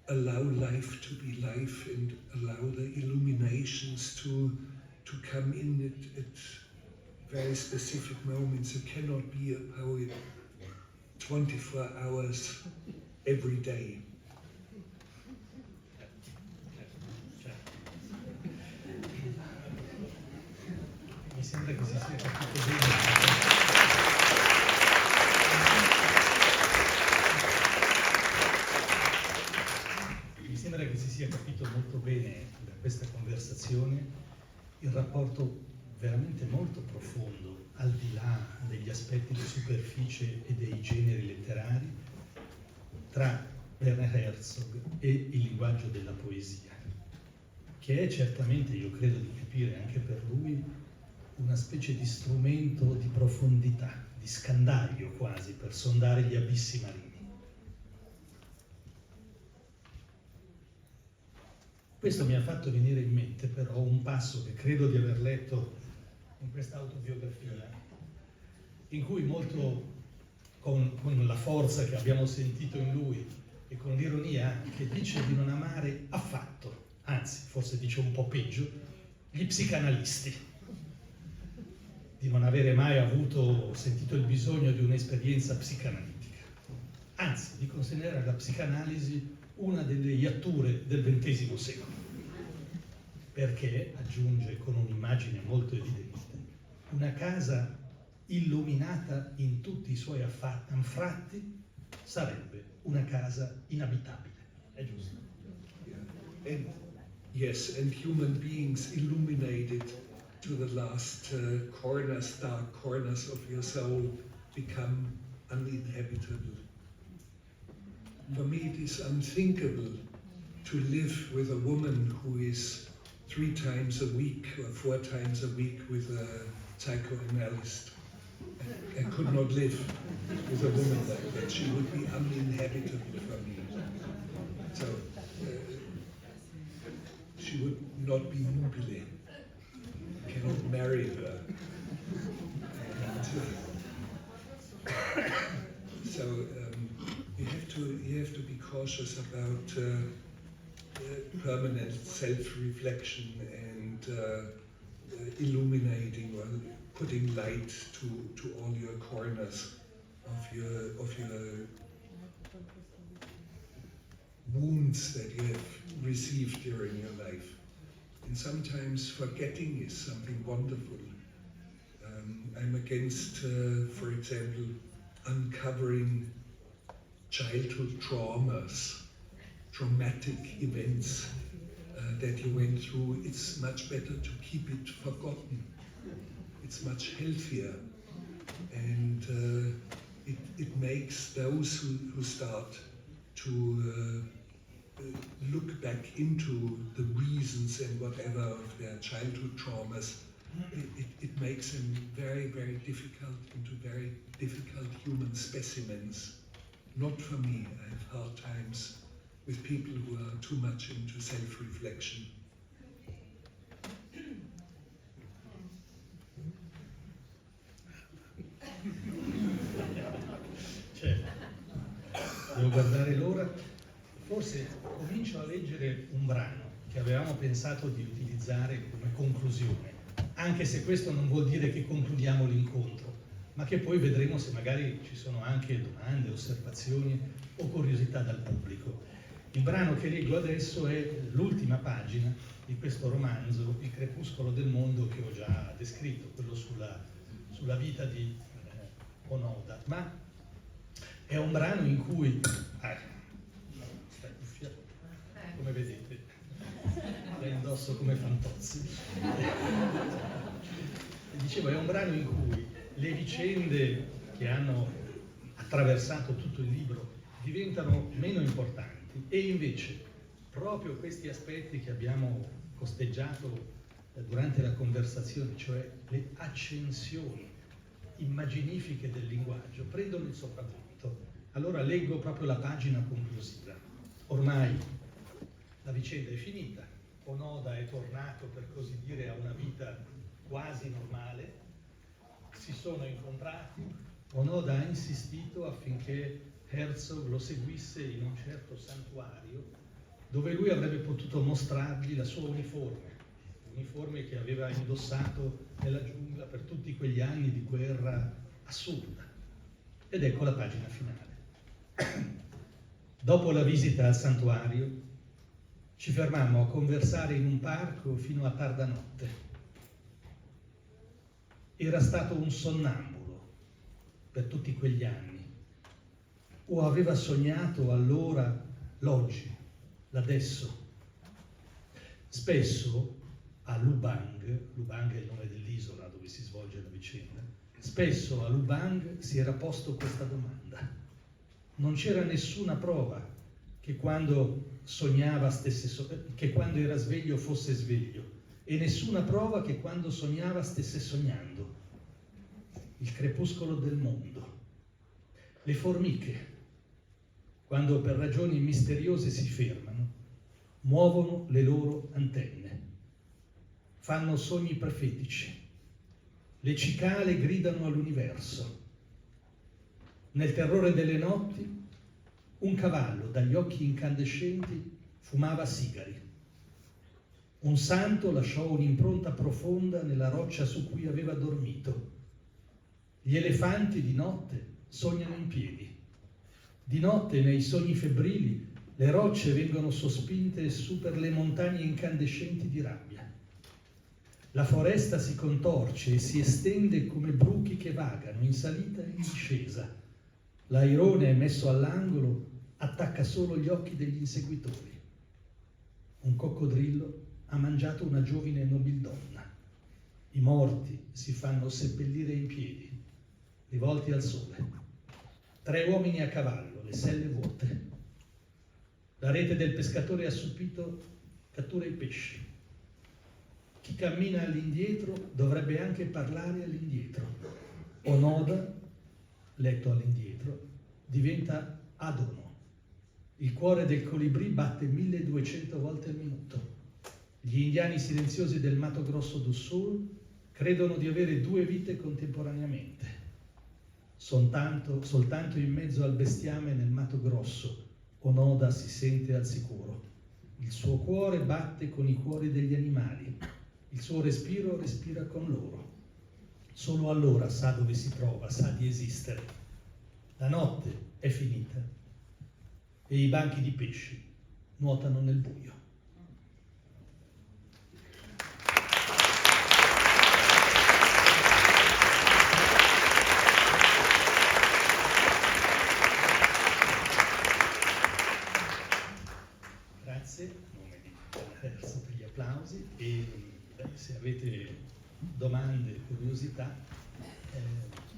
allow life to be life and allow the illuminations to come in at very specific moments. You cannot be a poet 24 hours every day. Mi sembra che si sia capito bene. Mi sembra che si sia capito molto bene da questa conversazione il rapporto veramente molto profondo, al di là degli aspetti di superficie e dei generi letterari, tra Werner Herzog e il linguaggio della poesia, che è certamente, io credo di capire anche per lui, una specie di strumento di profondità, di scandaglio quasi, per sondare gli abissi marini. Questo mi ha fatto venire in mente però un passo che credo di aver letto in questa autobiografia, in cui molto con la forza che abbiamo sentito in lui e con l'ironia anche, dice di non amare affatto, anzi forse dice un po' peggio, gli psicanalisti, di non avere mai sentito il bisogno di un'esperienza psicanalitica, anzi di considerare la psicanalisi una delle iatture del XX secolo, perché, aggiunge con un'immagine molto evidente, una casa illuminata in tutti i suoi anfratti sarebbe una casa inabitabile. È giusto? Yeah. And human beings illuminated to the last dark corners of your soul become uninhabitable. For me it is unthinkable to live with a woman who is 3 times a week or 4 times a week with a psychoanalyst. I could not live with a woman like that. She would be uninhabitable for me. So she would not be nubile. I cannot marry her. And, so you have to be cautious about permanent self-reflection and illuminating or putting light to all your corners of your wounds that you have received during your life. And sometimes forgetting is something wonderful. I'm against, for example, uncovering childhood traumas, traumatic events that you went through. It's much better to keep it forgotten. It's much healthier, and it makes those who start to look back into the reasons and whatever of their childhood traumas. It makes them very, very difficult into very difficult human specimens. Not for me. I have hard times with people who are too much into self-reflection. Certo. Devo guardare l'ora. Forse comincio a leggere un brano che avevamo pensato di utilizzare come conclusione, anche se questo non vuol dire che concludiamo l'incontro, ma che poi vedremo se magari ci sono anche domande, osservazioni o curiosità dal pubblico. Il brano che leggo adesso è l'ultima pagina di questo romanzo, Il crepuscolo del mondo, che ho già descritto, quello sulla vita di Onoda, ma è un brano in cui, come vedete, la indosso come Fantozzi. Dicevo, è un brano in cui le vicende che hanno attraversato tutto il libro diventano meno importanti e invece proprio questi aspetti che abbiamo costeggiato durante la conversazione, cioè le accensioni immaginifiche del linguaggio, prendono il sopravvento. Allora leggo proprio la pagina conclusiva. Ormai la vicenda è finita, Onoda è tornato, per così dire, a una vita quasi normale, si sono incontrati, Onoda ha insistito affinché Herzog lo seguisse in un certo santuario dove lui avrebbe potuto mostrargli la sua uniforme che aveva indossato nella giungla per tutti quegli anni di guerra assurda. Ed ecco la pagina finale. Dopo la visita al santuario ci fermammo a conversare in un parco fino a tarda notte. Era stato un sonnambulo per tutti quegli anni, o aveva sognato allora l'oggi, l'adesso. Spesso a Lubang è il nome dell'isola dove si svolge la vicenda, spesso a Lubang si era posto questa domanda. Non c'era nessuna prova che quando sognava che quando era sveglio fosse sveglio, e nessuna prova che quando sognava stesse sognando. Il crepuscolo del mondo. Le formiche, quando per ragioni misteriose si fermano, muovono le loro antenne, fanno sogni profetici. Le cicale gridano all'universo. Nel terrore delle notti, un cavallo dagli occhi incandescenti fumava sigari. Un santo lasciò un'impronta profonda nella roccia su cui aveva dormito. Gli elefanti di notte sognano in piedi. Di notte, nei sogni febbrili, le rocce vengono sospinte su per le montagne incandescenti di rabbia. La foresta si contorce e si estende come bruchi che vagano in salita e in discesa. L'airone messo all'angolo attacca solo gli occhi degli inseguitori. Un coccodrillo ha mangiato una giovine nobildonna. I morti si fanno seppellire in piedi, rivolti al sole. 3 uomini a cavallo, le selle vuote. La rete del pescatore assopito cattura i pesci. Chi cammina all'indietro dovrebbe anche parlare all'indietro. Onoda, letto all'indietro, diventa Adono. Il cuore del colibrì batte 1200 volte al minuto. Gli indiani silenziosi del Mato Grosso do Sul credono di avere 2 vite contemporaneamente. Soltanto in mezzo al bestiame nel Mato Grosso Onoda si sente al sicuro. Il suo cuore batte con i cuori degli animali. Il suo respiro respira con loro. Solo allora sa dove si trova, sa di esistere. La notte è finita e i banchi di pesci nuotano nel buio. eventuali domande, curiosità,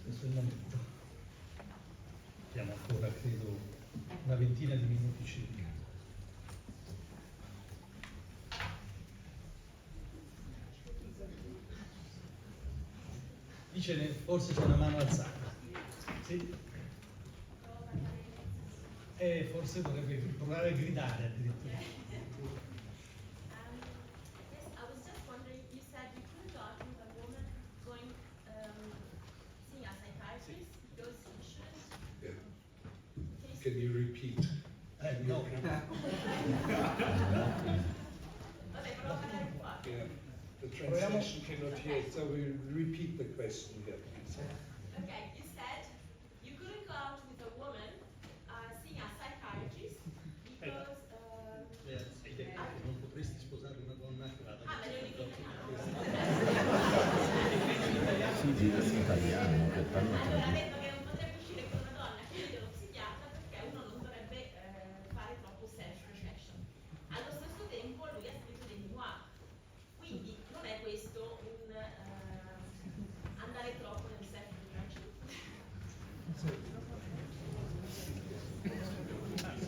questo è il momento. Abbiamo ancora, credo, una ventina di minuti circa. Dice, forse c'è una mano alzata. Sì? Forse dovrebbe provare a gridare addirittura. Yes, I was just wondering, you said you couldn't go out with a woman going, seeing a psychiatrist because you shouldn't. Yeah. Can Can you repeat? No. Vabbè, provo a parlare più forte. Yeah. The translation cannot hear it, so we repeat the question here, please. Okay, you said you couldn't go out with a woman seeing a psychiatrist because. Hai detto che non potresti sposare una donna che vada Ah, ma io dico italiano. Sì, dico in italiano, che tanto Allora, ha detto che non potrebbe uscire con una donna che vede lo psichiatra perché uno non dovrebbe fare troppo self-reflection. Allo stesso tempo lui ha scritto dei memoir, quindi non è questo un andare troppo nel self-reflection? Allora,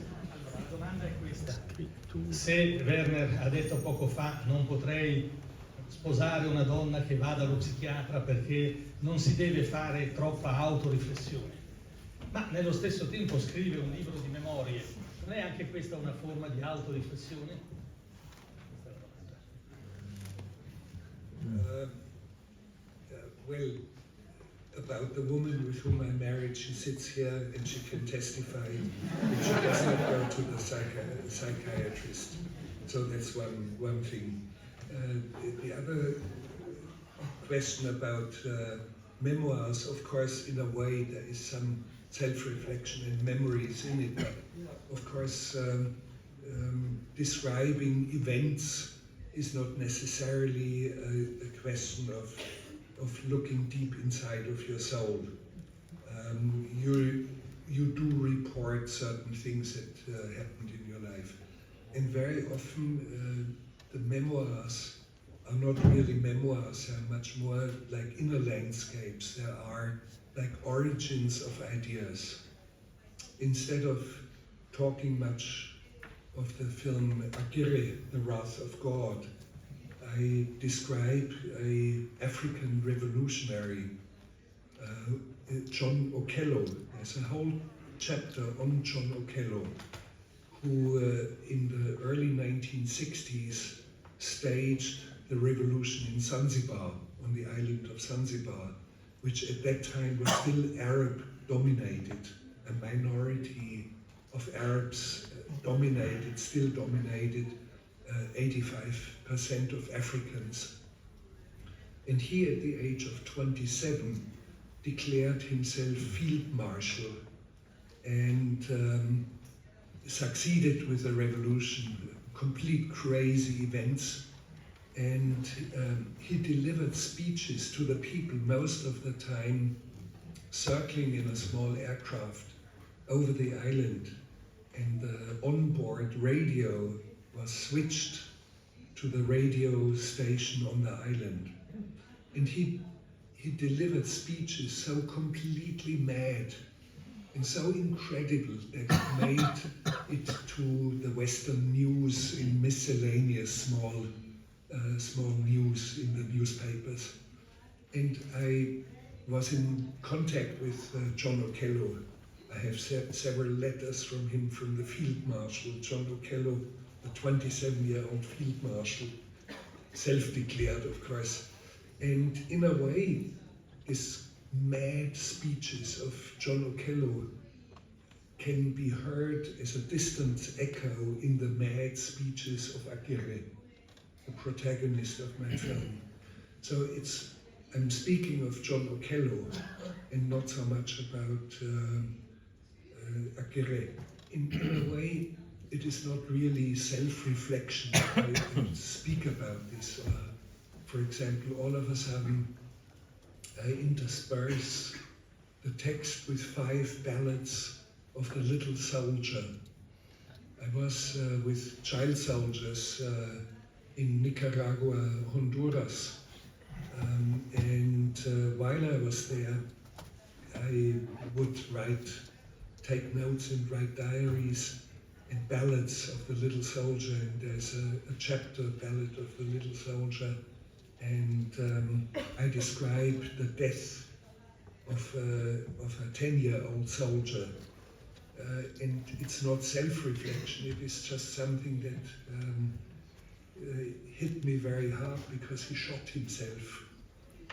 la domanda è questa. Se Werner ha detto poco fa non potrei sposare una donna che va dallo psichiatra perché non si deve fare troppa autoriflessione, ma nello stesso tempo scrive un libro di memorie, non è anche questa una forma di autoriflessione? Questa è la domanda. Well, about the woman with whom I married, she sits here and she can testify that she does not go to the psychiatrist. So that's one thing. The other question about memoirs, of course, in a way there is some self-reflection and memories in it, but of course describing events is not necessarily a question of looking deep inside of your soul. You do report certain things that happened in your life, and very often the memoirs are not really memoirs. They are much more like inner landscapes. There are like origins of ideas. Instead of talking much of the film Agire, The Wrath of God, I describe an African revolutionary, John Okello. There's a whole chapter on John Okello, who in the early 1960s staged the revolution in Zanzibar, on the island of Zanzibar, which at that time was still Arab dominated. A minority of Arabs still dominated 85% of Africans. And he, at the age of 27, declared himself field marshal and succeeded with the revolution, complete crazy events. And he delivered speeches to the people, most of the time circling in a small aircraft over the island. And the onboard radio was switched to the radio station on the island. And he delivered speeches so completely mad and so incredible that it made it to the Western news in miscellaneous small news in the newspapers. And I was in contact with John Okello. I have several letters from him, from the Field Marshal, John Okello, the 27-year-old Field Marshal, self-declared, of course. And in a way, these mad speeches of John Okello can be heard as a distant echo in the mad speeches of Agire, the protagonist of my film. So I'm speaking of John Okello and not so much about Agire. In a way, it is not really self-reflection. I speak about this. For example, all of a sudden, I intersperse the text with 5 ballads of the little soldier. I was with child soldiers in Nicaragua, Honduras, while I was there, I would take notes and write diaries and ballads of the little soldier, and there's a chapter ballad of the little soldier, and I describe the death of a 10-year-old soldier, and it's not self-reflection, it is just something that hit me very hard because he shot himself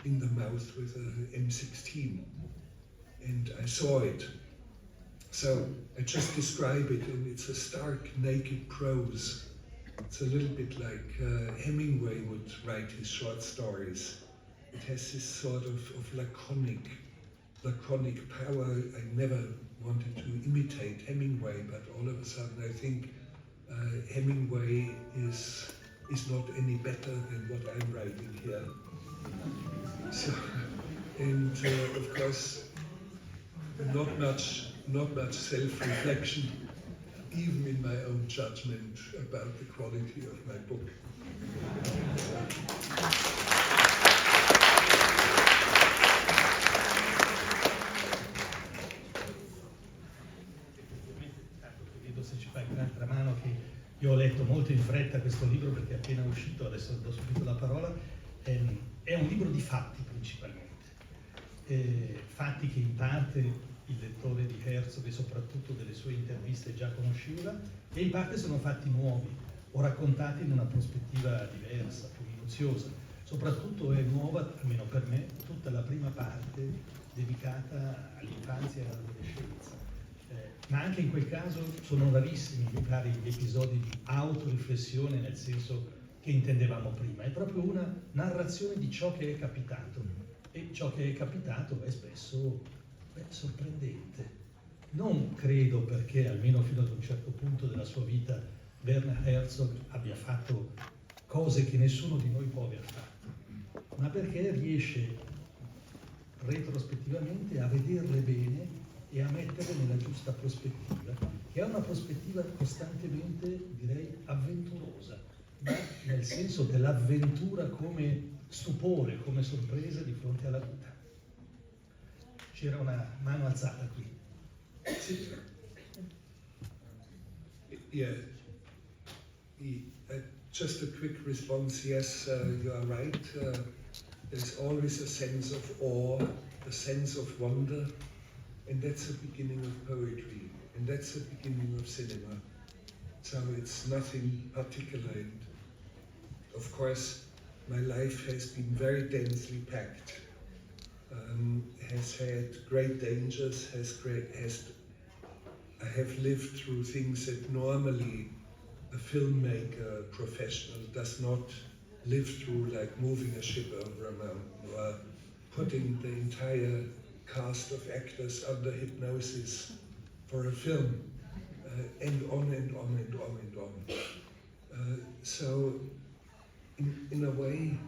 in the mouth with an M16, and I saw it. So I just describe it, and it's a stark, naked prose. It's a little bit like Hemingway would write his short stories. It has this sort of laconic power. I never wanted to imitate Hemingway, but all of a sudden I think Hemingway is not any better than what I'm writing here. So, and of course, not much self-reflection, even in my own judgment about the quality of my book. Vedo se ci fai un'altra mano, che io ho letto molto in fretta questo libro perché è appena uscito, adesso do subito la parola. È un libro di fatti principalmente, fatti che in parte il lettore di Herzog e soprattutto delle sue interviste già conosceva, e in parte sono fatti nuovi o raccontati in una prospettiva diversa, più minuziosa. Soprattutto è nuova, almeno per me, tutta la prima parte dedicata all'infanzia e all'adolescenza. Ma anche in quel caso sono rarissimi, mi pare, gli episodi di autoriflessione nel senso che intendevamo prima. È proprio una narrazione di ciò che è capitato, e ciò che è capitato è spesso sorprendente. Non credo perché, almeno fino ad un certo punto della sua vita, Werner Herzog abbia fatto cose che nessuno di noi può aver fatto, ma perché riesce retrospettivamente a vederle bene e a metterle nella giusta prospettiva, che è una prospettiva costantemente, direi, avventurosa, ma nel senso dell'avventura come stupore, come sorpresa di fronte alla vita. C'era una mano alzata qui. Sì. Yeah. Just a quick response. Yes, you are right. There's always a sense of awe, a sense of wonder, and that's the beginning of poetry, and that's the beginning of cinema. So it's nothing particular. And of course, my life has been very densely packed. Has had great dangers, I have lived through things that normally a filmmaker, professional, does not live through, like moving a ship over a mountain or putting the entire cast of actors under hypnosis for a film, and on and on and on and on. So, in a way,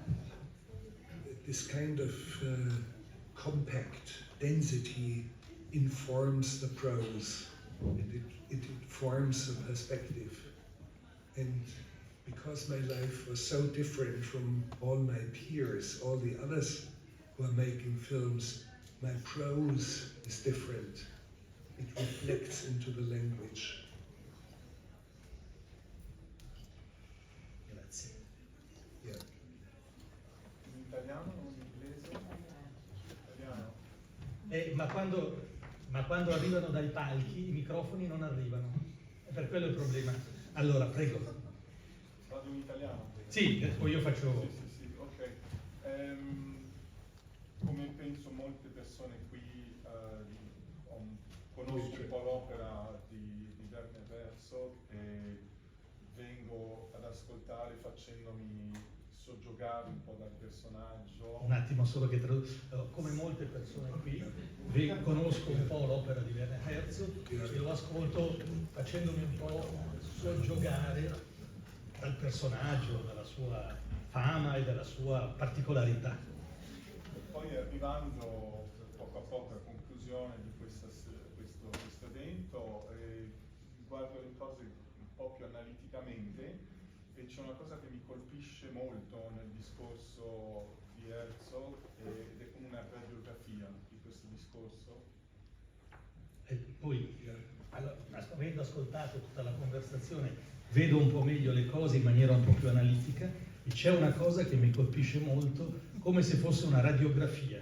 this kind of compact density informs the prose, and it forms a perspective. And because my life was so different from all my peers, all the others who are making films, my prose is different. It reflects into the language. Grazie. Yeah. In italiano o in inglese? Italiano. Ma quando arrivano dai palchi i microfoni non arrivano, e per quello è il problema. Allora, prego. Vado in italiano? Sì, poi io faccio... Sì, ok. Come penso molte persone qui, conosco un po' l'opera di Werner Herzog e vengo ad ascoltare facendomi soggiogare un po' dal personaggio. Un attimo solo che come molte persone qui, conosco un po' l'opera di Werner Herzog e lo ascolto facendomi un po' soggiogare dal personaggio, dalla sua fama e dalla sua particolarità. Poi arrivando poco a poco alla conclusione di questo evento, guardo le cose un po' più analiticamente e c'è una cosa che mi colpisce molto nel discorso di Herzog ed è come una radiografia discorso? E poi, allora, avendo ascoltato tutta la conversazione, vedo un po' meglio le cose in maniera un po' più analitica e c'è una cosa che mi colpisce molto, come se fosse una radiografia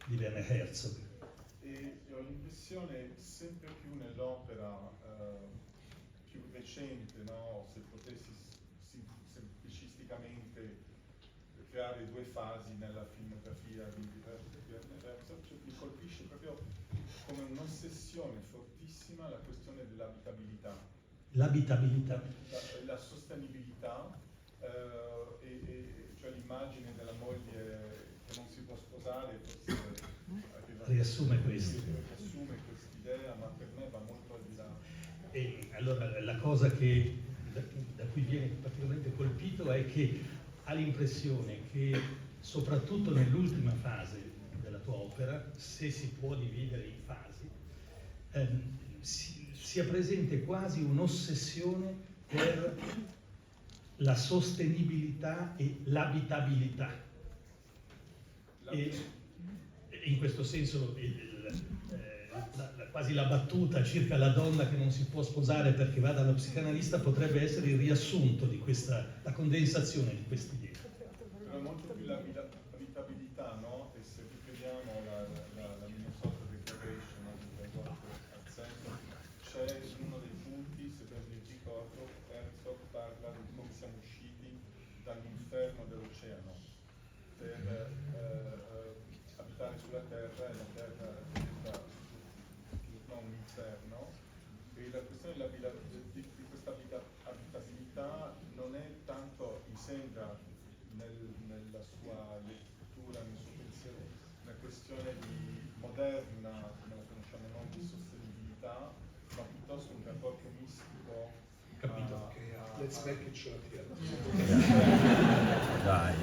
di Werner Herzog. E ho l'impressione sempre più nell'opera più recente, no? Se potessi semplicisticamente creare due fasi nella filmografia di Werner Herzog, cioè, mi colpisce proprio come un'ossessione fortissima la questione dell'abitabilità. L'abitabilità. La sostenibilità, cioè l'immagine della moglie che non si può sposare, forse Riassume questo. riassume quest'idea, ma per me va molto al di là. E allora la cosa che da cui viene particolarmente colpito è che ha l'impressione che soprattutto nell'ultima fase della tua opera, se si può dividere in fasi, sia presente quasi un'ossessione per la sostenibilità e l'abitabilità. E in questo senso quasi la battuta circa la donna che non si può sposare perché va dallo psicanalista potrebbe essere il riassunto di questa, la condensazione di quest'idea. Però molto più l'abitabilità, no? E se ripetiamo la Minnesota Declaration al centro, c'è in uno dei punti, se ben mi ricordo, Herzog parla di come siamo usciti dall'inferno dell'oceano per abitare sulla terra e la terra diventa un inferno. E la questione di questa abitabilità non è tanto, mi sembra, nella sua lettura, nel suo pensiero, una questione di moderna, come la conosciamo noi, di sostenibilità, ma piuttosto un rapporto mistico. Capito. Let's make it short here. Dai.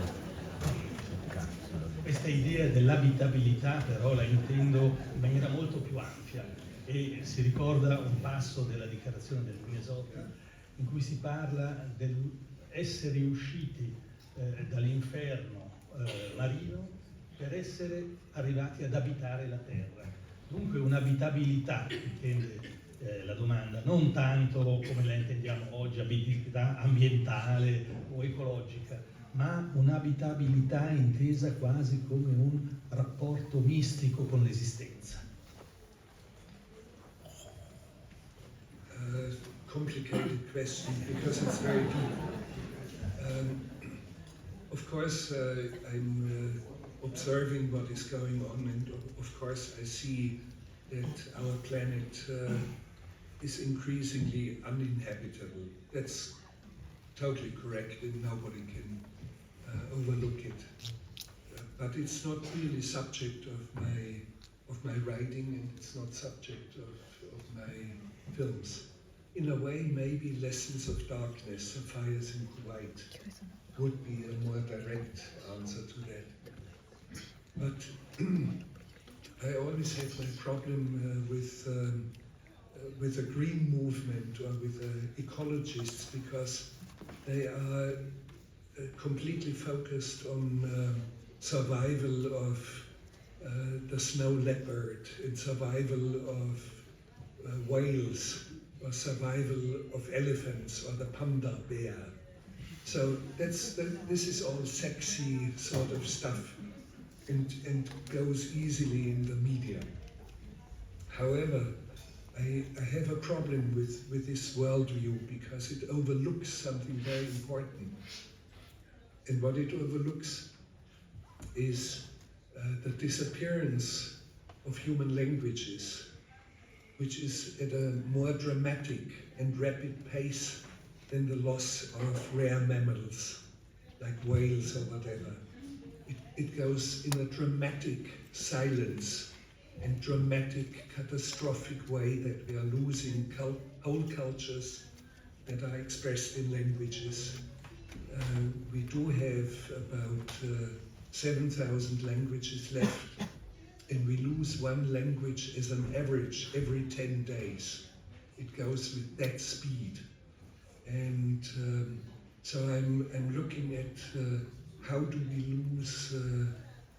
Cazzo. Questa idea dell'abitabilità però la intendo in maniera molto più ampia e si ricorda un passo della dichiarazione del Minnesota in cui si parla dell'essere usciti dall'inferno marino per essere arrivati ad abitare la terra. Dunque un'abitabilità, intende la domanda, non tanto come la intendiamo oggi, abitabilità ambientale o ecologica, ma un'abitabilità intesa quasi come un rapporto mistico con l'esistenza. Complicated question because it's very deep. Of course, I'm observing what is going on, and of course, I see that our planet is increasingly uninhabitable. That's totally correct, and nobody can overlook it. But it's not really subject of my writing, and it's not subject of my films. In a way, maybe Lessons of Darkness, Sapphires in Kuwait, would be a more direct answer to that. But I always have my problem with the green movement or with the ecologists, because they are completely focused on survival of the snow leopard and survival of whales or survival of elephants or the panda bear. So this is all sexy sort of stuff and goes easily in the media. However, I have a problem with this worldview because it overlooks something very important. And what it overlooks is the disappearance of human languages, which is at a more dramatic and rapid pace than the loss of rare mammals, like whales or whatever. It goes in a dramatic silence and dramatic, catastrophic way that we are losing whole cultures that are expressed in languages. We do have about 7,000 languages left, and we lose one language as an average every 10 days. It goes with that speed. And so I'm looking at how do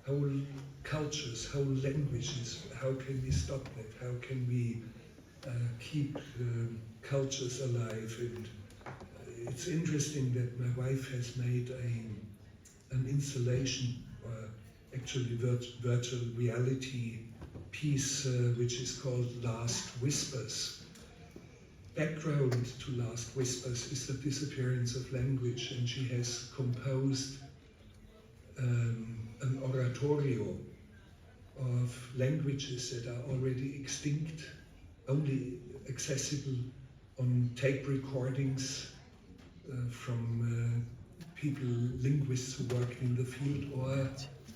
whole cultures, whole languages. How can we stop that? How can we keep cultures alive? And it's interesting that my wife has made an installation, or actually virtual reality piece, which is called Last Whispers. Background to Last Whispers is the disappearance of language, and she has composed an oratorio of languages that are already extinct, only accessible on tape recordings from people, linguists who work in the field, or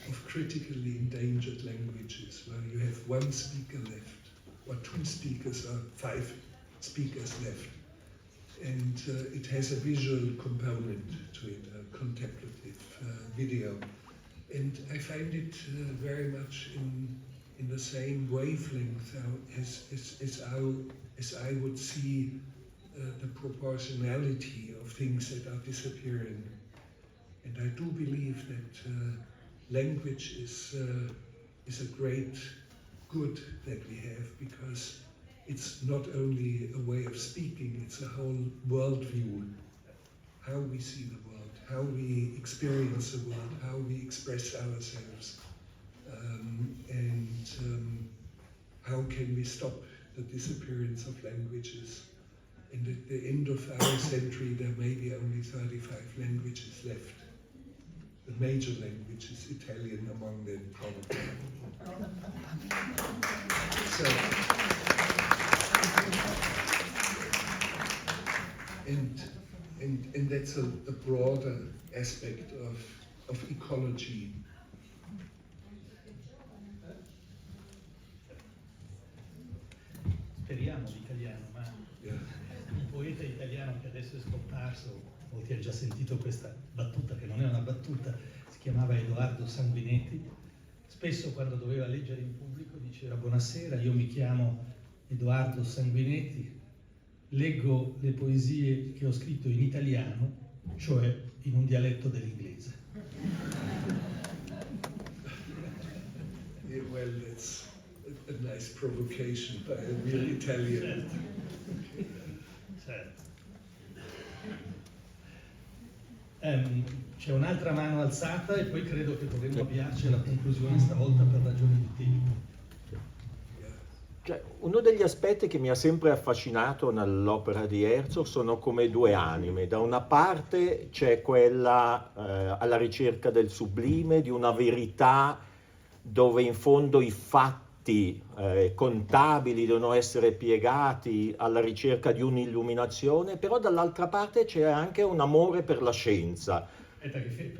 of critically endangered languages, where you have one speaker left, or two speakers, or 5 speakers left. And it has a visual component to it, a contemplative video. And I find it very much in the same wavelength as I would see the proportionality of things that are disappearing. And I do believe that language is a great good that we have, because it's not only a way of speaking, it's a whole worldview, how we see the world, how we experience the world, how we express ourselves, and how can we stop the disappearance of languages. And at the end of our century, there may be only 35 languages left. The major languages, Italian among them, probably. So, and that's a broader aspect of ecology. Speriamo l'italiano, ma un poeta italiano che adesso è scomparso, molti hanno già sentito questa battuta, che non è una battuta, si chiamava Edoardo Sanguinetti. Spesso quando doveva leggere in pubblico diceva: buonasera, io mi chiamo Edoardo Sanguinetti, leggo le poesie che ho scritto in italiano, cioè in un dialetto dell'inglese. Yeah, well, that's a nice provocation by a real Italian. Certo. C'è un'altra mano alzata e poi credo che dovremmo avviarci alla conclusione stavolta per ragioni di tempo. Cioè, uno degli aspetti che mi ha sempre affascinato nell'opera di Herzog sono come 2 anime. Da una parte c'è quella alla ricerca del sublime, di una verità dove in fondo i fatti contabili devono essere piegati alla ricerca di un'illuminazione, però dall'altra parte c'è anche un amore per la scienza. Aspetta che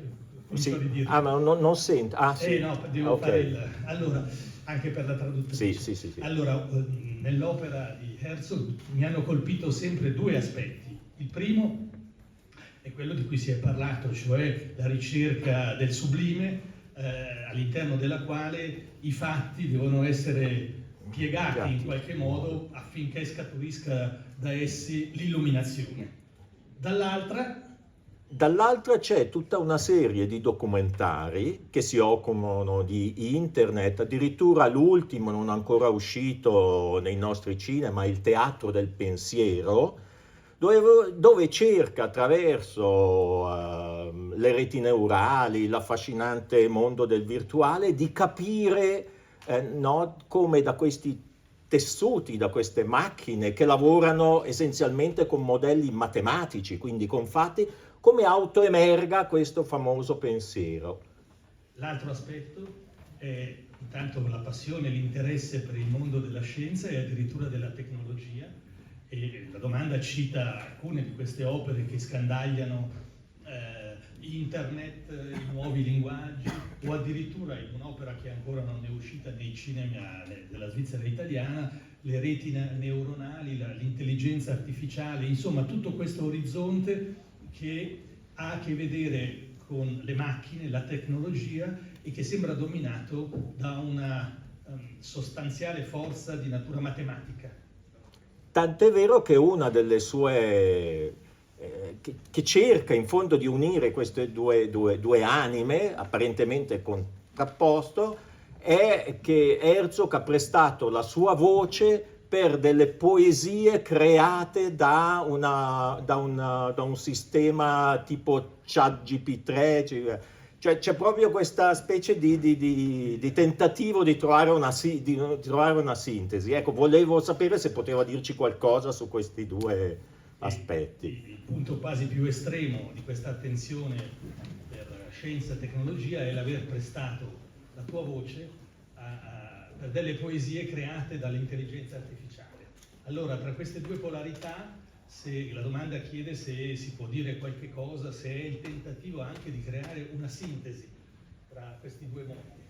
Sì. di dire. Ah, ma non sento. Ah, sì. No, devo Ok. fare il... Allora, anche per la traduzione. Sì. Allora, nell'opera di Herzog mi hanno colpito sempre 2 aspetti. Il primo è quello di cui si è parlato, cioè la ricerca del sublime, all'interno della quale i fatti devono essere piegati in qualche modo affinché scaturisca da essi l'illuminazione. Dall'altra c'è tutta una serie di documentari che si occupano di internet, addirittura l'ultimo non ancora uscito nei nostri cinema, Il teatro del pensiero, dove cerca attraverso le reti neurali, l'affascinante mondo del virtuale, di capire come da questi tessuti, da queste macchine che lavorano essenzialmente con modelli matematici, quindi con fatti, come autoemerga questo famoso pensiero. L'altro aspetto è intanto la passione, l'interesse per il mondo della scienza e addirittura della tecnologia, e la domanda cita alcune di queste opere che scandagliano internet, i nuovi linguaggi, o addirittura in un'opera che ancora non è uscita nei cinema della Svizzera italiana, le reti neuronali, l'intelligenza artificiale, insomma tutto questo orizzonte che ha a che vedere con le macchine, la tecnologia, e che sembra dominato da una sostanziale forza di natura matematica. Tant'è vero che una delle sue che cerca in fondo di unire queste due anime apparentemente contrapposto è che Herzog ha prestato la sua voce per delle poesie create da un sistema tipo ChatGPT3, cioè c'è proprio questa specie di tentativo di trovare una sintesi. Ecco, volevo sapere se poteva dirci qualcosa su questi due aspetti. Il punto quasi più estremo di questa attenzione per scienza e tecnologia è l'aver prestato la tua voce per delle poesie create dall'intelligenza artificiale. Allora, tra queste due polarità, se la domanda chiede se si può dire qualche cosa, se è il tentativo anche di creare una sintesi tra questi due mondi.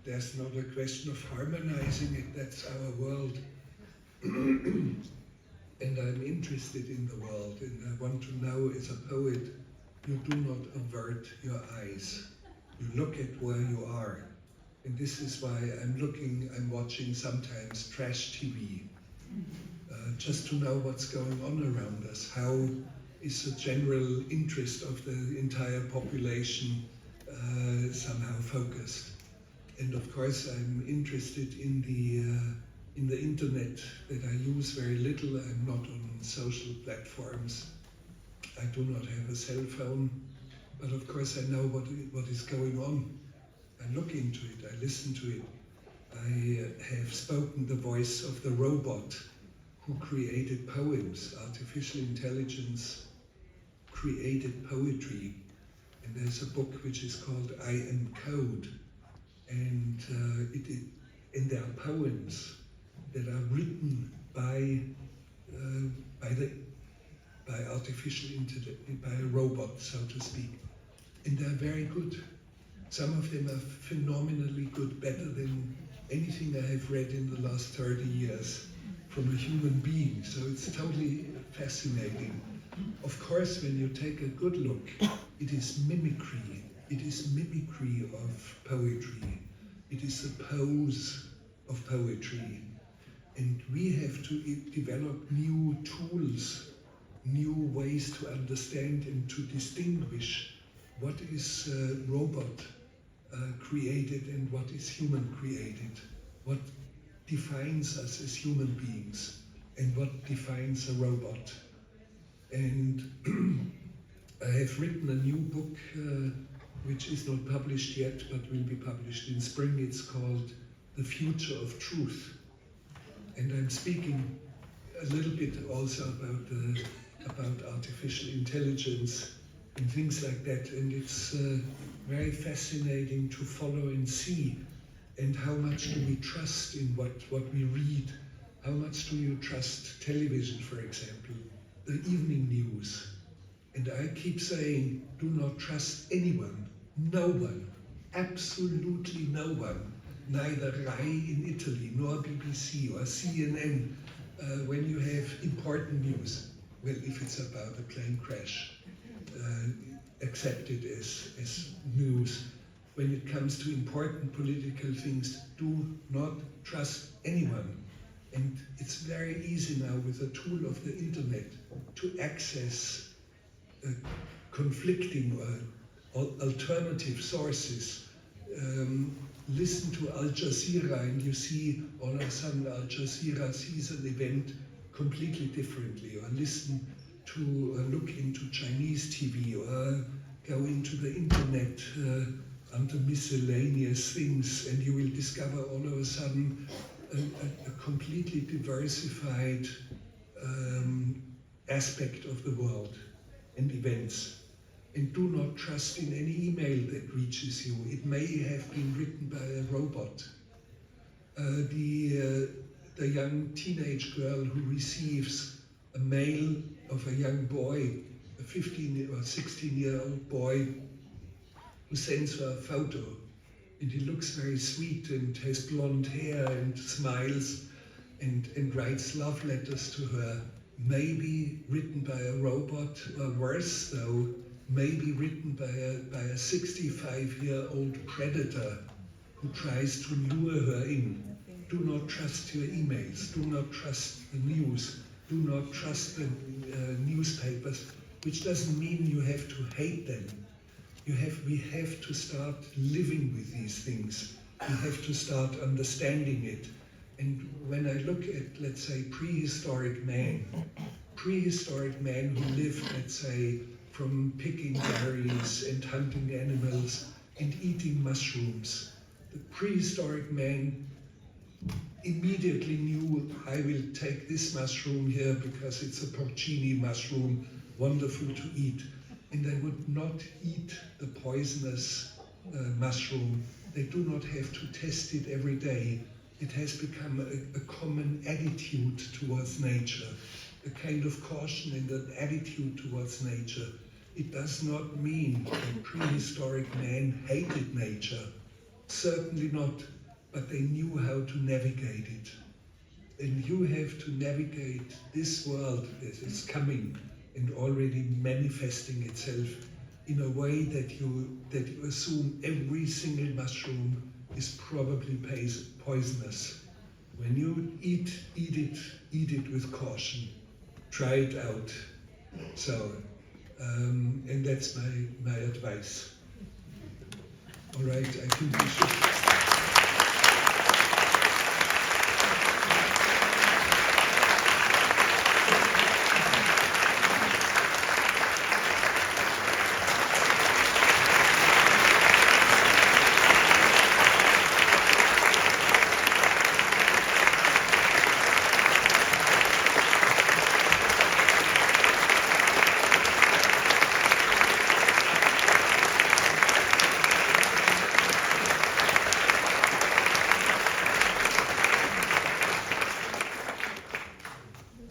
There's not a question of harmonizing it, that's our world. And I'm interested in the world, and I want to know, as a poet, you do not avert your eyes. You look at where you are. And this is why I'm watching sometimes trash TV, just to know what's going on around us. How is the general interest of the entire population somehow focused? And of course, I'm interested in the internet that I use very little. I'm not on social platforms. I do not have a cell phone, but of course I know what is going on. I look into it, I listen to it. I have spoken the voice of the robot who created poems. Artificial intelligence created poetry. And there's a book which is called I Am Code. And there are poems that are written by artificial intelligence, by a robot, so to speak. And they're very good. Some of them are phenomenally good, better than anything I have read in the last 30 years from a human being. So it's totally fascinating. Of course, when you take a good look, it is mimicry. It is mimicry of poetry. It is the pose of poetry. And we have to develop new tools, new ways to understand and to distinguish what is robot created and what is human created, what defines us as human beings and what defines a robot. And I have written a new book which is not published yet but will be published in spring. It's called The Future of Truth. And I'm speaking a little bit also about artificial intelligence and things like that. And it's very fascinating to follow and see. And how much do we trust in what we read? How much do you trust television, for example, the evening news? And I keep saying, do not trust anyone, no one, absolutely no one. Neither RAI in Italy, nor BBC or CNN, when you have important news. Well, if it's about a plane crash, accepted as news. When it comes to important political things, do not trust anyone. And it's very easy now with the tool of the internet to access conflicting or alternative sources. Listen to Al Jazeera and you see all of a sudden Al Jazeera sees an event completely differently, or listen to look into Chinese TV, or go into the internet under miscellaneous things, and you will discover all of a sudden a completely diversified aspect of the world and events. And do not trust in any email that reaches you. It may have been written by a robot. The young teenage girl who receives a mail of a young boy, a 15 or 16-year-old boy, who sends her a photo. And he looks very sweet and has blonde hair and smiles and writes love letters to her. Maybe written by a robot, or worse though, maybe written by a 65-year-old predator who tries to lure her in. do not trust your emails, do not trust the news, do not trust the newspapers, which doesn't mean you have to hate them. We have to start living with these things. We have to start understanding it. And when I look at, let's say, prehistoric man who lived, let's say, from picking berries and hunting animals and eating mushrooms, the prehistoric man immediately knew, I will take this mushroom here because it's a porcini mushroom, wonderful to eat. And they would not eat the poisonous mushroom. They do not have to test it every day. It has become a common attitude towards nature, a kind of caution and an attitude towards nature. It does not mean that prehistoric man hated nature. Certainly not, but they knew how to navigate it. And you have to navigate this world that is coming and already manifesting itself in a way that you assume every single mushroom is probably poisonous. When you eat it with caution. Try it out. So, and that's my advice. All right, I think we should.